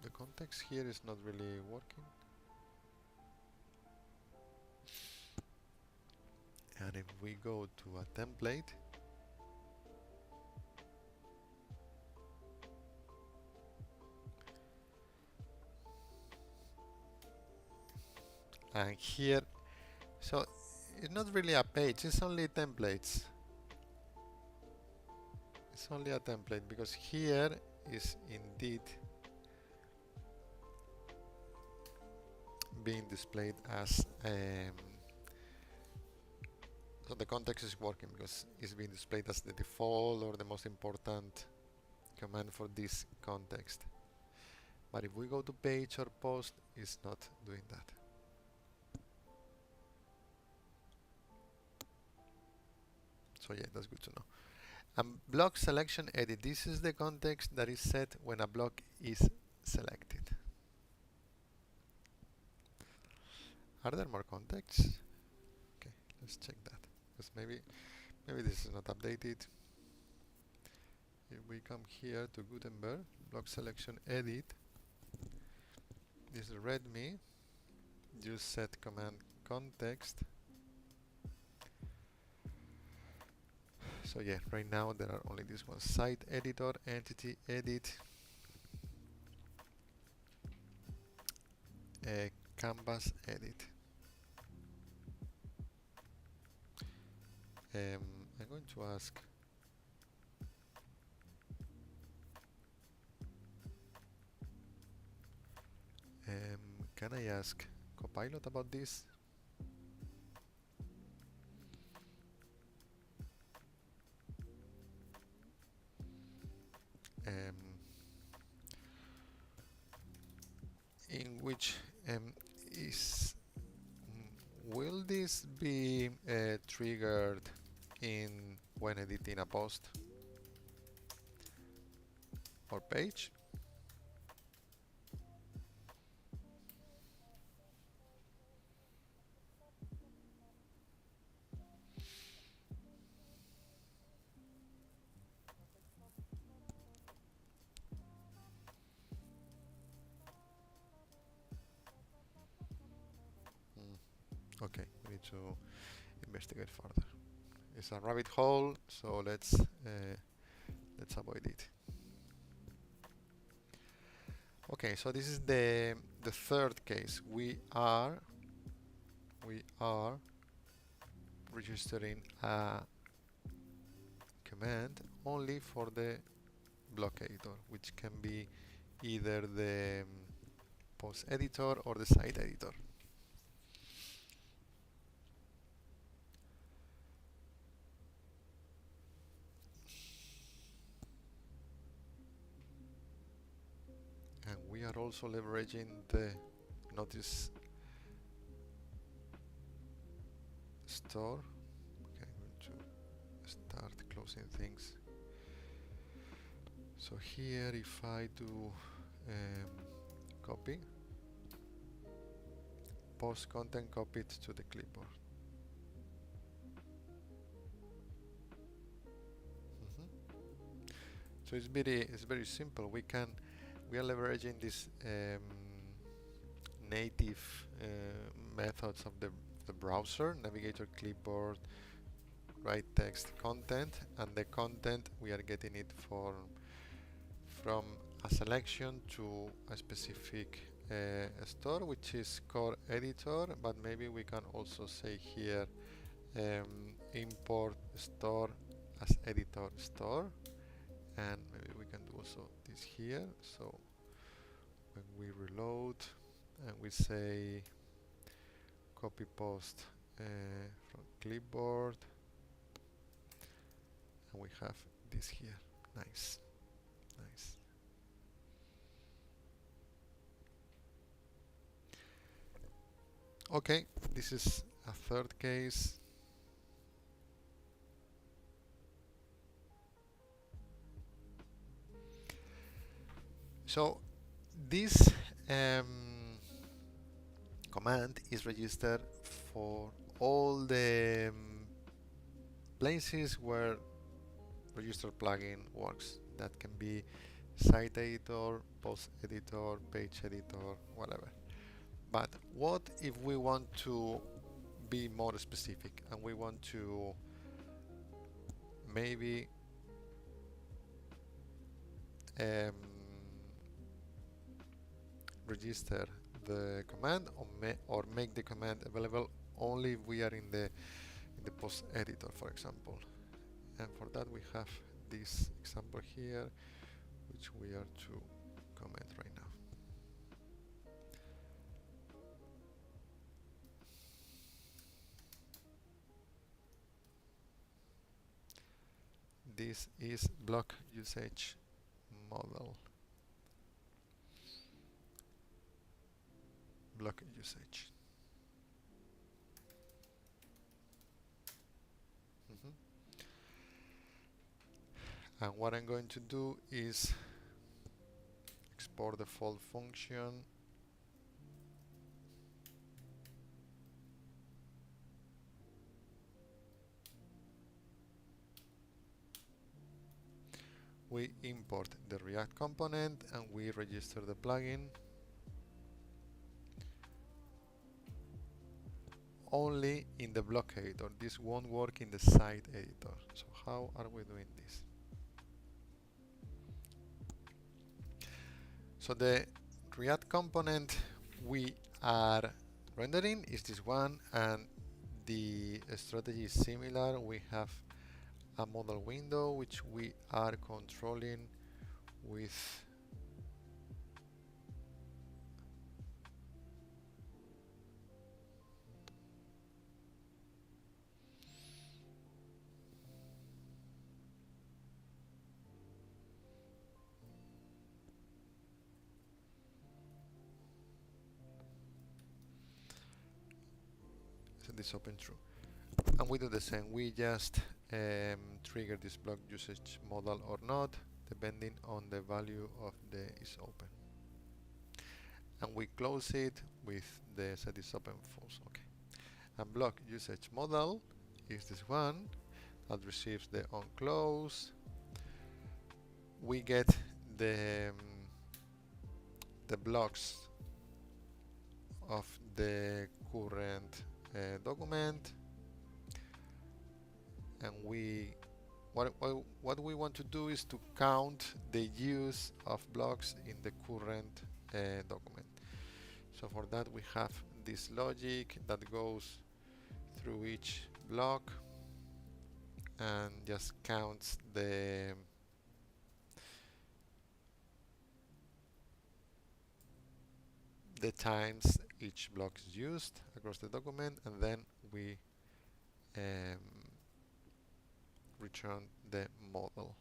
the context here is not really working. And if we go to a template, and here, so it's not really a page, it's only templates. It's only a template because here is indeed being displayed as so the context is working because it's being displayed as the default or the most important command for this context. But if we go to page or post, it's not doing that. So yeah, that's good to know. And block selection edit. This is the context that is set when a block is selected. Are there more contexts? Okay, let's check that, because maybe this is not updated. If we come here to Gutenberg, block selection, edit, this is readme, use set command context. So yeah, right now there are only this one: site editor, entity edit, canvas edit. I'm going to ask can I ask Copilot about this? In which is will this be triggered in when editing a post or page? Okay, we need to investigate further. It's a rabbit hole, so let's avoid it. Okay, so this is the third case. We are registering a command only for the block editor, which can be either the post editor or the site editor. And we are also leveraging the notice store. Okay, I'm going to start closing things. So here, if I do copy, post content, copy it to the clipboard. So it's very simple. We are leveraging this native methods of the browser, navigator, clipboard, write text, content, and the content we are getting it from a selection to a specific store, which is core editor, but maybe we can also say here import store as editor store, and maybe we can do also this here. So when we reload and we say copy post from clipboard, and we have this here. Nice. Okay, this is a third case. So this command is registered for all the places where registerPlugin works. That can be site editor, post editor, page editor, whatever. But what if we want to be more specific and we want to maybe register the command or make the command available only if we are in the post editor, for example. And for that we have this example here, which we are to comment right now. This is block usage model. Block usage. And what I'm going to do is export the default function we import the React component and we register the plugin only in the block editor. This won't work in the site editor. So how are we doing this? So the React component we are rendering is this one, and the strategy is similar. We have a modal window which we are controlling with this open true, and we do the same. We just trigger this block usage modal or not, depending on the value of the is open, and we close it with the set is open false. Okay, and block usage modal is this one that receives the on close. We get the blocks of the current document, and what we want to do is to count the use of blocks in the current document. So for that we have this logic that goes through each block and just counts the times each block is used across the document, and then we return the model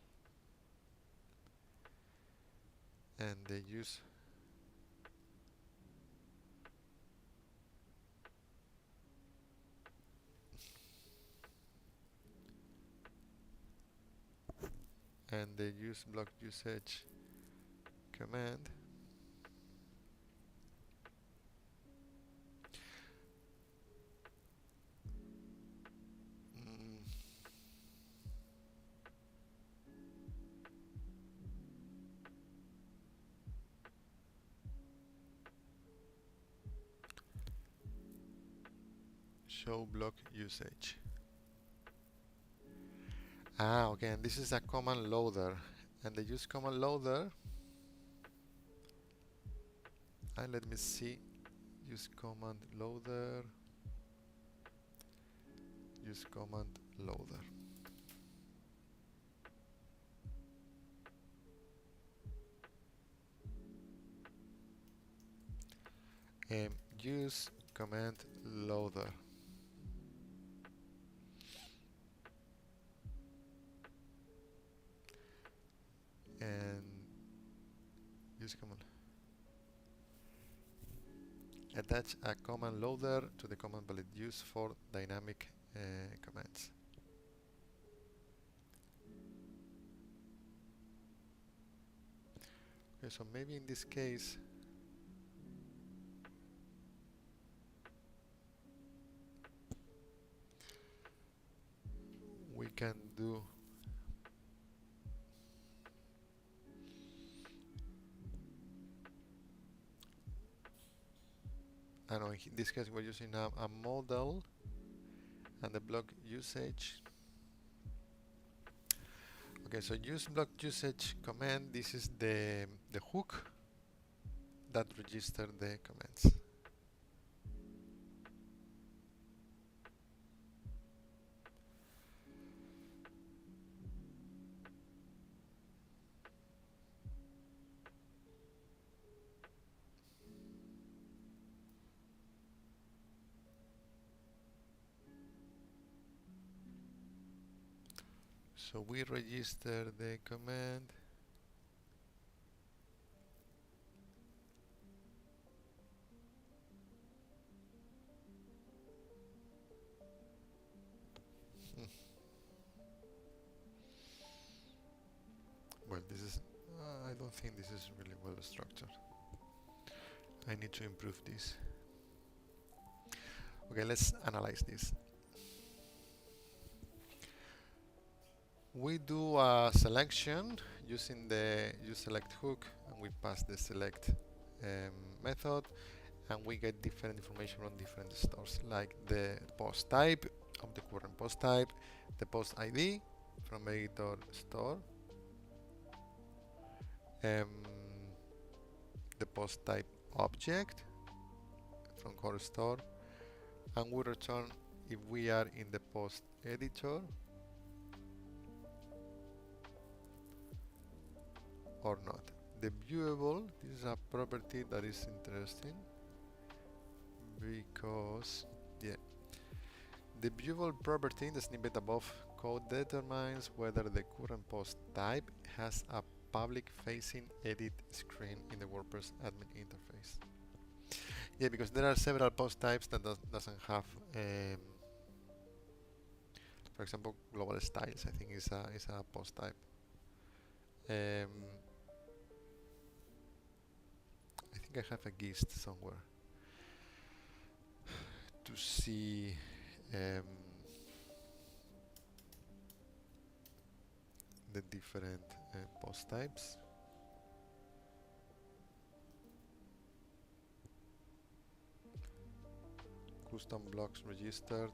and the use block usage command show block usage. Okay, and this is a command loader, and the use command loader, let me see, use command loader, use command loader. Use command loader. And use command. Attach a command loader to the command palette used for dynamic commands. Okay, so maybe in this case we can do in this case we're using a modal and the block usage. Okay, so use block usage command, this is the hook that registers the commands. So we register the command. Well, this is, I don't think this is really well structured. I need to improve this. Okay, let's analyze this. We do a selection using the useSelect hook, and we pass the select method, and we get different information on different stores, like the post type of the current post type, the post ID from editor store, the post type object from core store, and we return if we are in the post editor or not. The viewable, this is a property that is interesting because, yeah, the viewable property in the snippet above code determines whether the current post type has a public facing edit screen in the WordPress admin interface. Yeah, because there are several post types that doesn't have, for example, global styles. I think is a post type. I think I have a gist somewhere to see the different post types. Custom blocks registered,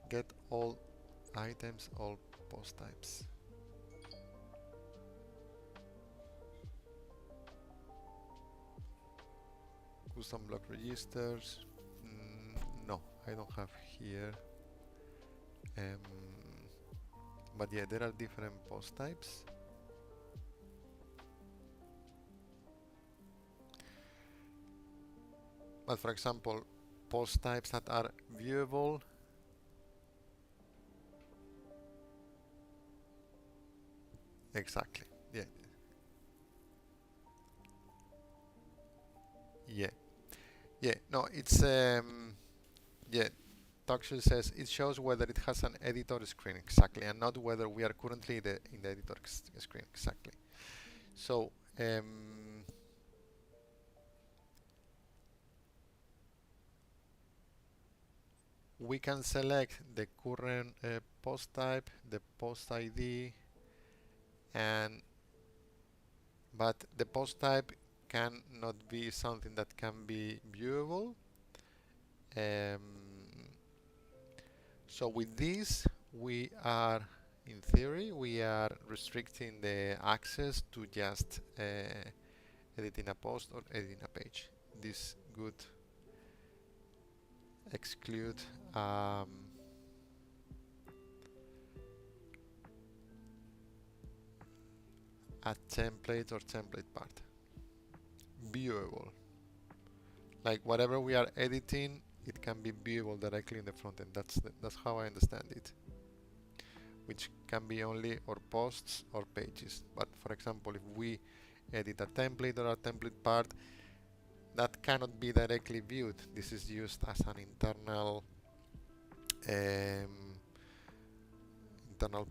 get all items, all post types. Custom block registers, no, I don't have here. But yeah, there are different post types. But for example, post types that are viewable, exactly, yeah, yeah, no, it's yeah, Tuxel says it shows whether it has an editor screen, exactly, and not whether we are currently in the editor screen, exactly. So we can select the current post type, the post ID, but the post type cannot be something that can be viewable. So with this, we are, in theory, we are restricting the access to just editing a post or editing a page. This would exclude a template or template part. Viewable. Like whatever we are editing, it can be viewable directly in the front end. That's how I understand it. Which can be only or posts or pages. But for example, if we edit a template or a template part, that cannot be directly viewed. This is used as an internal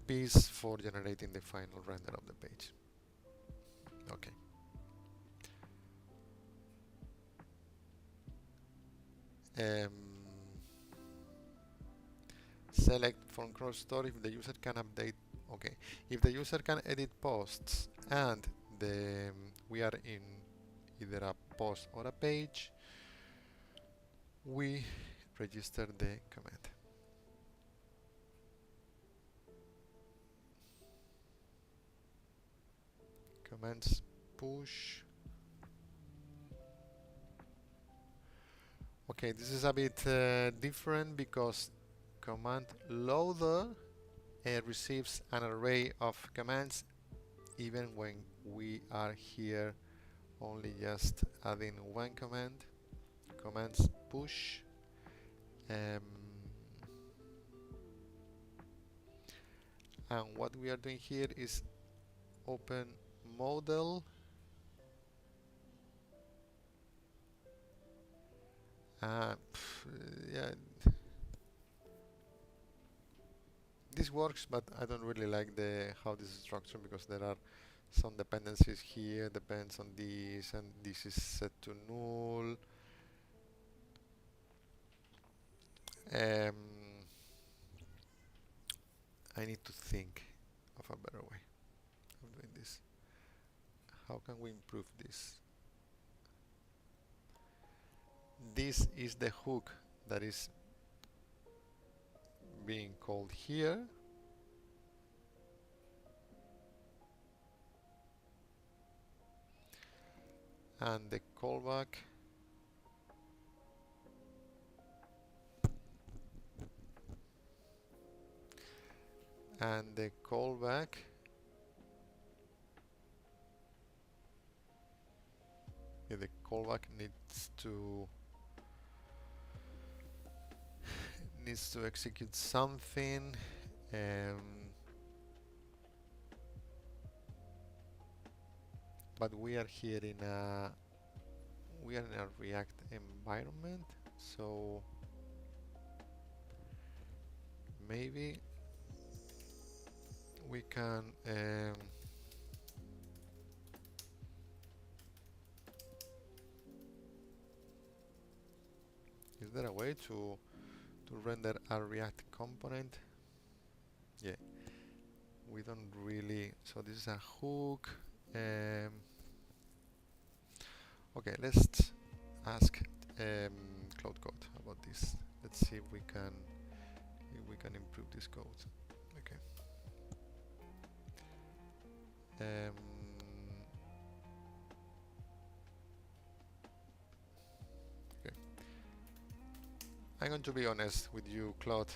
piece for generating the final render of the page. Okay. Select from cross store if the user can update. Okay, if the user can edit posts and we are in either a post or a page, we register the command. Commands push. Okay, this is a bit different because command loader receives an array of commands even when we are here only just adding one command. Commands push. And what we are doing here is open modal yeah, this works, but I don't really like how this is structured because there are some dependencies here, depends on this, and this is set to null. I need to think of a better way of doing this. how can we improve this? This is the hook that is being called here. And the callback and the callback the callback needs to execute something. But we are here in a React environment, so maybe we can is there a way to render a React component? Yeah, we don't really. So this is a hook. Okay, let's ask Cloud Code about this. Let's see if we can improve this code. Okay. Okay. I'm going to be honest with you, Claude.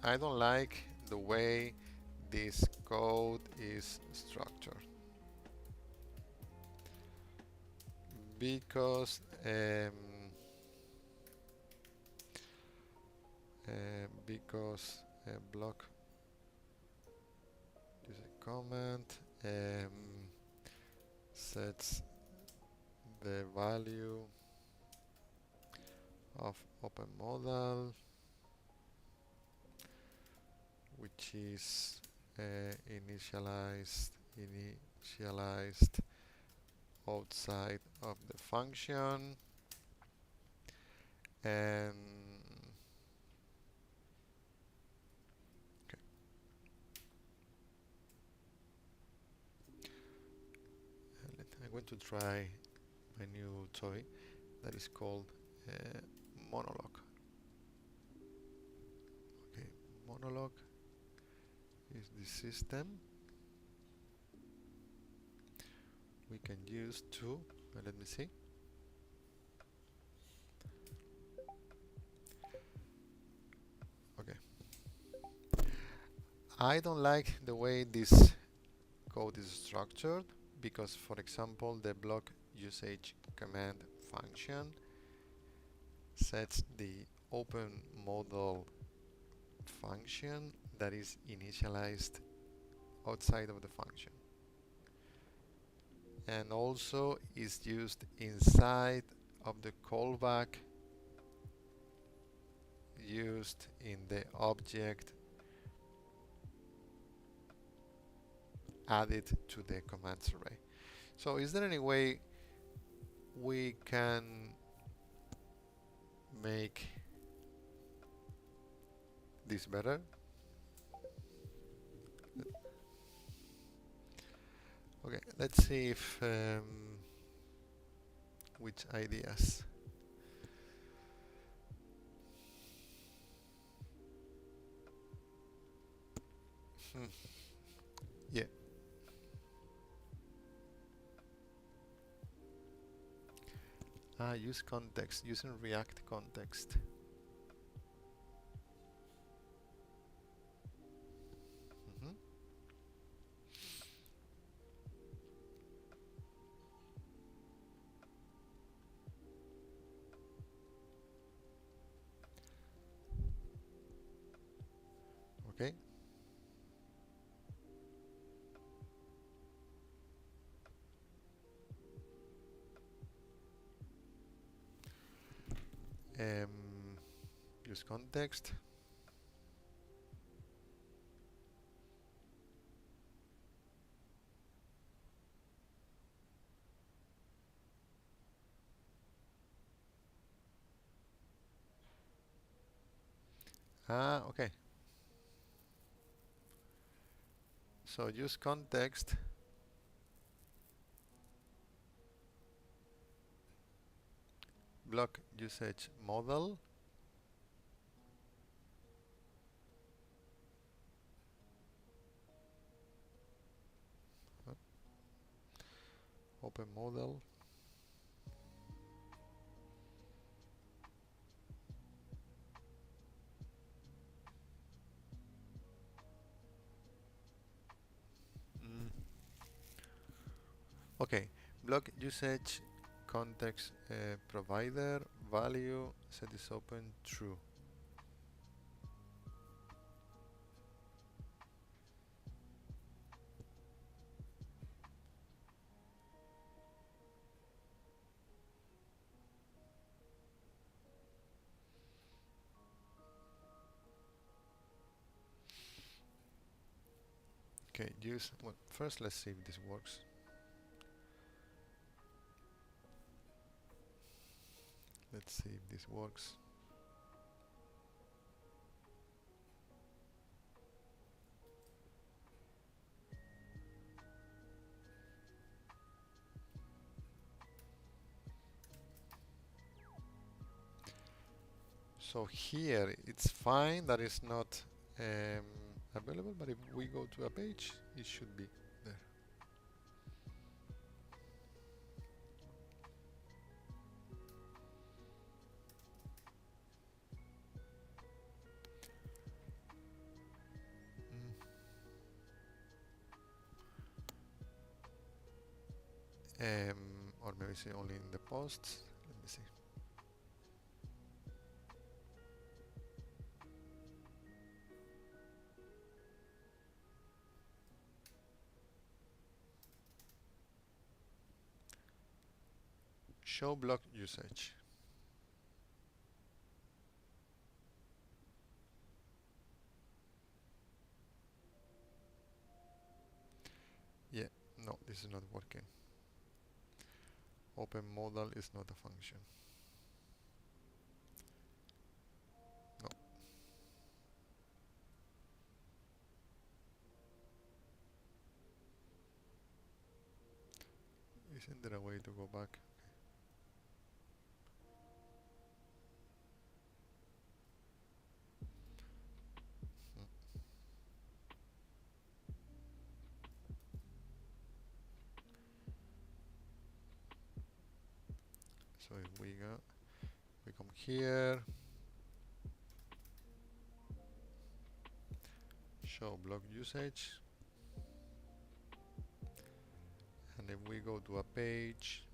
I don't like the way this code is structured because block useCommand sets the value of open modal, which is initialized outside of the function, and okay. I'm going to try my new toy that is called monologue. Okay, monologue is the system we can use to let me see. Okay, I don't like the way this code is structured because, for example, the block usage command function sets the open modal function that is initialized outside of the function, and also is used inside of the callback used in the object added to the commands array. So is there any way we can make this better? Okay, let's see if which ideas. Yeah. Use context, using React context. Okay. Use context. Okay. So use context block usage model. Open model. Okay, block usage context provider value set is open true. Okay, well, first let's see if this works. Let's see if this works. So here it's fine that it's not available, but if we go to a page, it should be there. Or maybe it's only in the posts. Let me see. Show block usage. Yeah, no, this is not working. Open modal is not a function. No. Isn't there a way to go back? So if we come here, show block usage, and if we go to a page,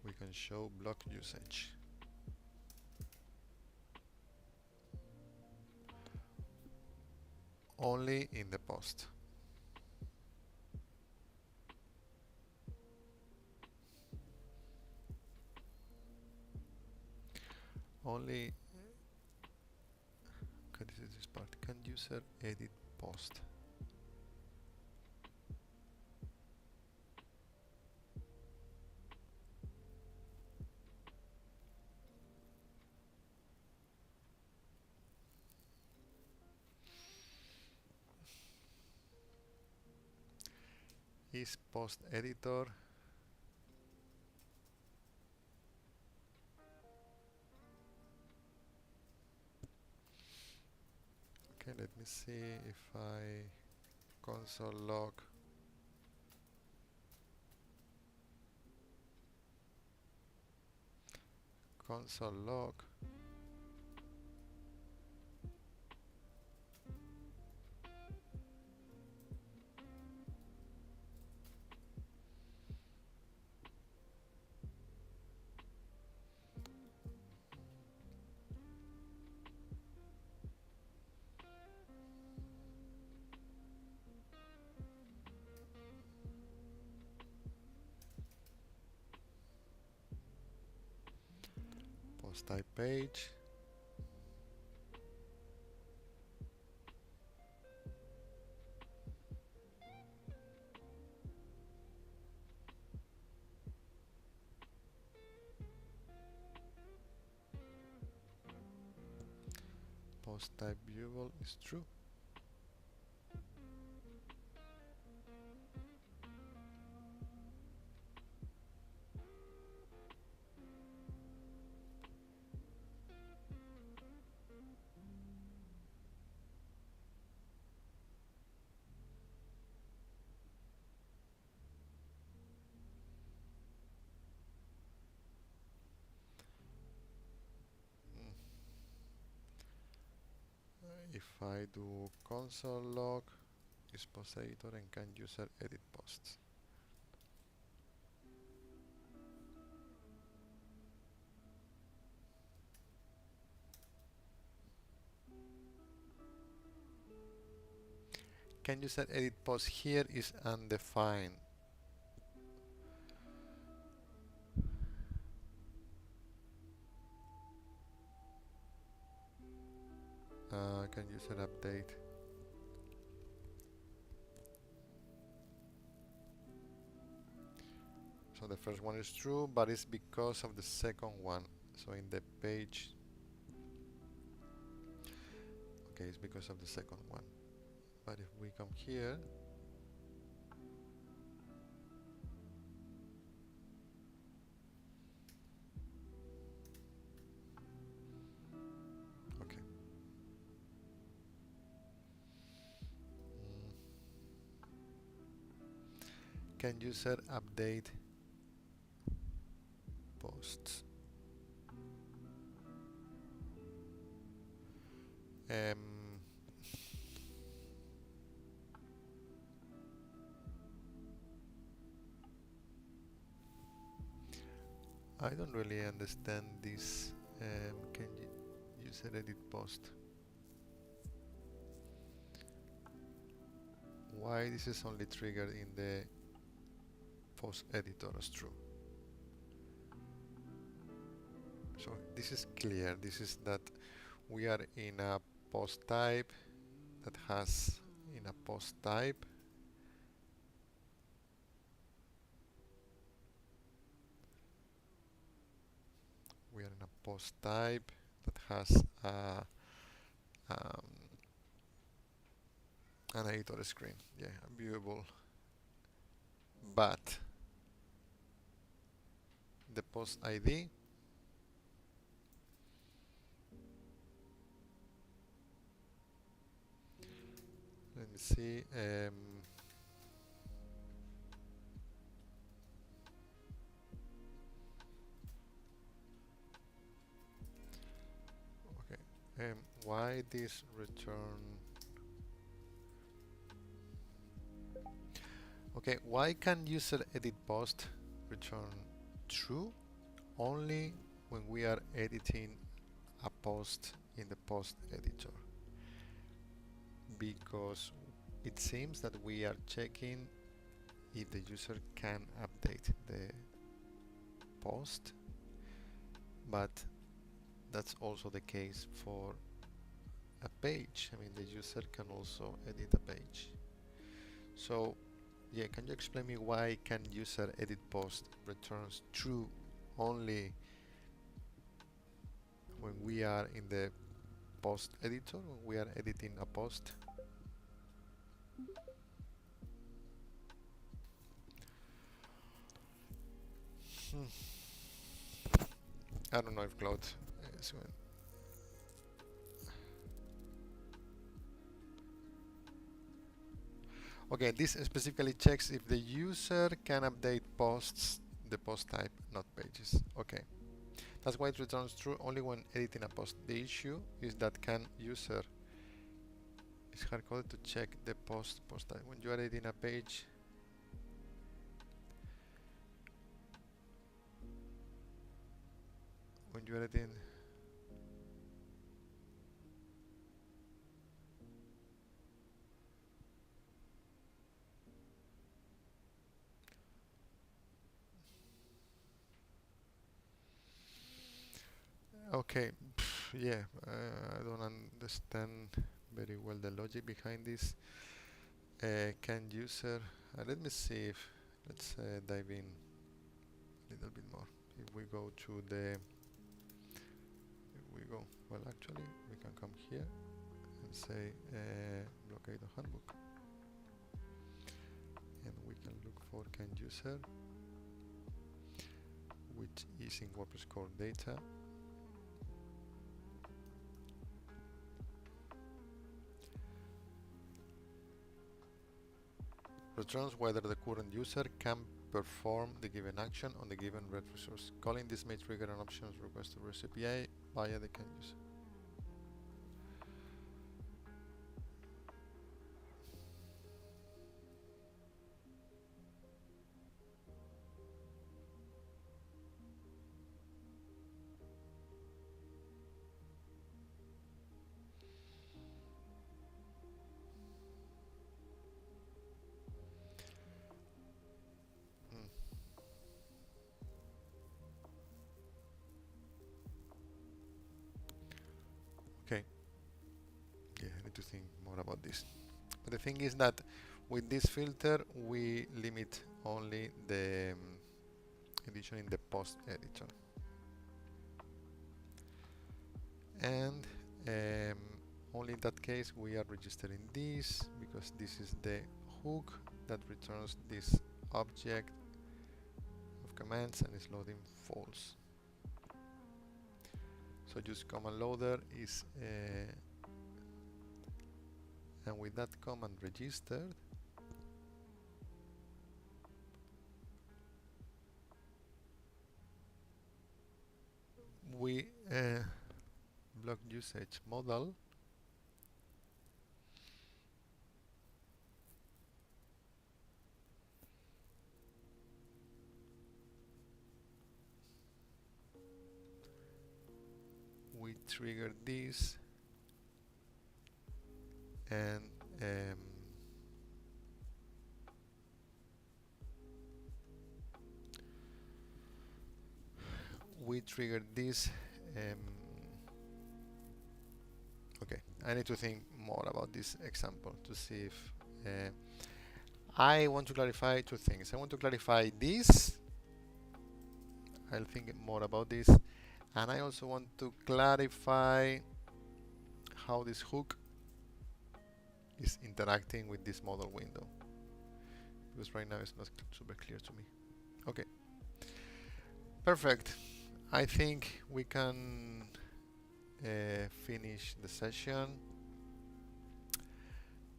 we can show block usage. Only in the post. Only. Okay, this is this part. Can user edit post? Is post editor. Okay, let me see if I console log post type page. Post type viewable is true. if I do console log is post editor and can user edit posts. Can user edit post here is undefined. Can user update? So the first one is true, but it's because of the second one. So in the page, okay, it's because of the second one. But if we come here, okay. Can user update posts? I don't really understand this. Can user edit post? Why this is only triggered in the post editor as true? So this is clear. This is that we are in a post type that has in a post type we are in a post type that has an editor screen, yeah, viewable, but the post ID let me see. Okay, why this return? Okay, why can user edit post return true only when we are editing a post in the post editor? Because it seems that we are checking if the user can update the post, but that's also the case for a page. I mean, the user can also edit a page. So yeah, can you explain me why can user edit post returns true only when we are in the post editor, when we are editing a post? I don't know if Cloud is going. Okay, this specifically checks if the user can update posts, the post type, not pages. Okay, that's why it returns true only when editing a post. The issue is that can user, it's hard coded to check the post type. When you are editing a page, when you are editing, okay, yeah, I don't understand very well the logic behind this. Can user, let me see if, let's dive in a little bit more. If we go to the, well actually we can come here and say blockade handbook, and we can look for can user, which is in WordPress core data. Returns whether the current user can perform the given action on the given red resource. Calling this may trigger an options request to REST API via the can user. more about this. But the thing is that with this filter we limit only the edition in the post editor, and only in that case we are registering this, because this is the hook that returns this object of commands and is loading false. So use command loader is and with that command registered, we block usage modal we trigger this, and we trigger this. Okay, I need to think more about this example to see if I want to clarify two things. I want to clarify this. I'll think more about this, and I also want to clarify how this hook is interacting with this model window, because right now it's not super clear to me. Okay, perfect. I think we can finish the session.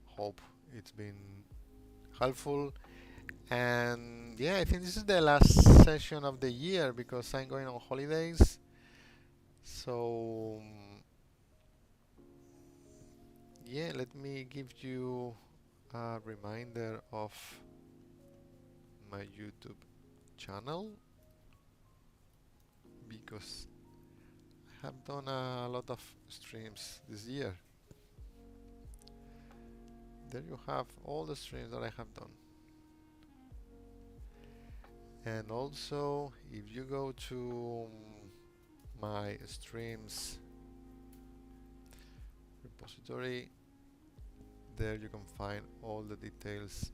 Hope it's been helpful, and yeah, I think this is the last session of the year because I'm going on holidays. So yeah, let me give you a reminder of my YouTube channel, because I have done a lot of streams this year. There you have all the streams that I have done. And also, if you go to my streams repository, there you can find all the details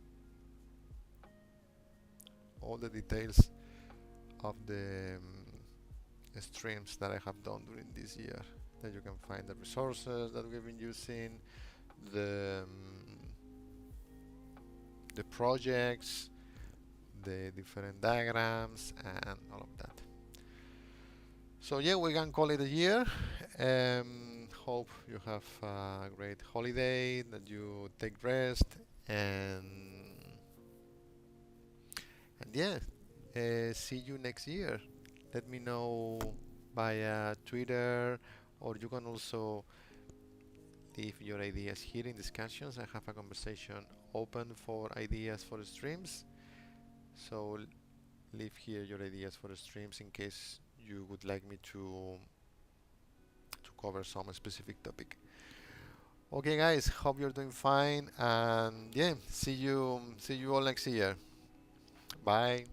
of the streams that I have done during this year. There you can find the resources that we've been using, the projects, the different diagrams, and all of that. So yeah, we can call it a year. Hope you have a great holiday, that you take rest, and yeah, see you next year. Let me know via Twitter, or you can also leave your ideas here in discussions. I have a conversation open for ideas for streams, so leave here your ideas for streams in case you would like me to cover some specific topic. Okay guys, hope you're doing fine, and yeah, see you all next year. Bye.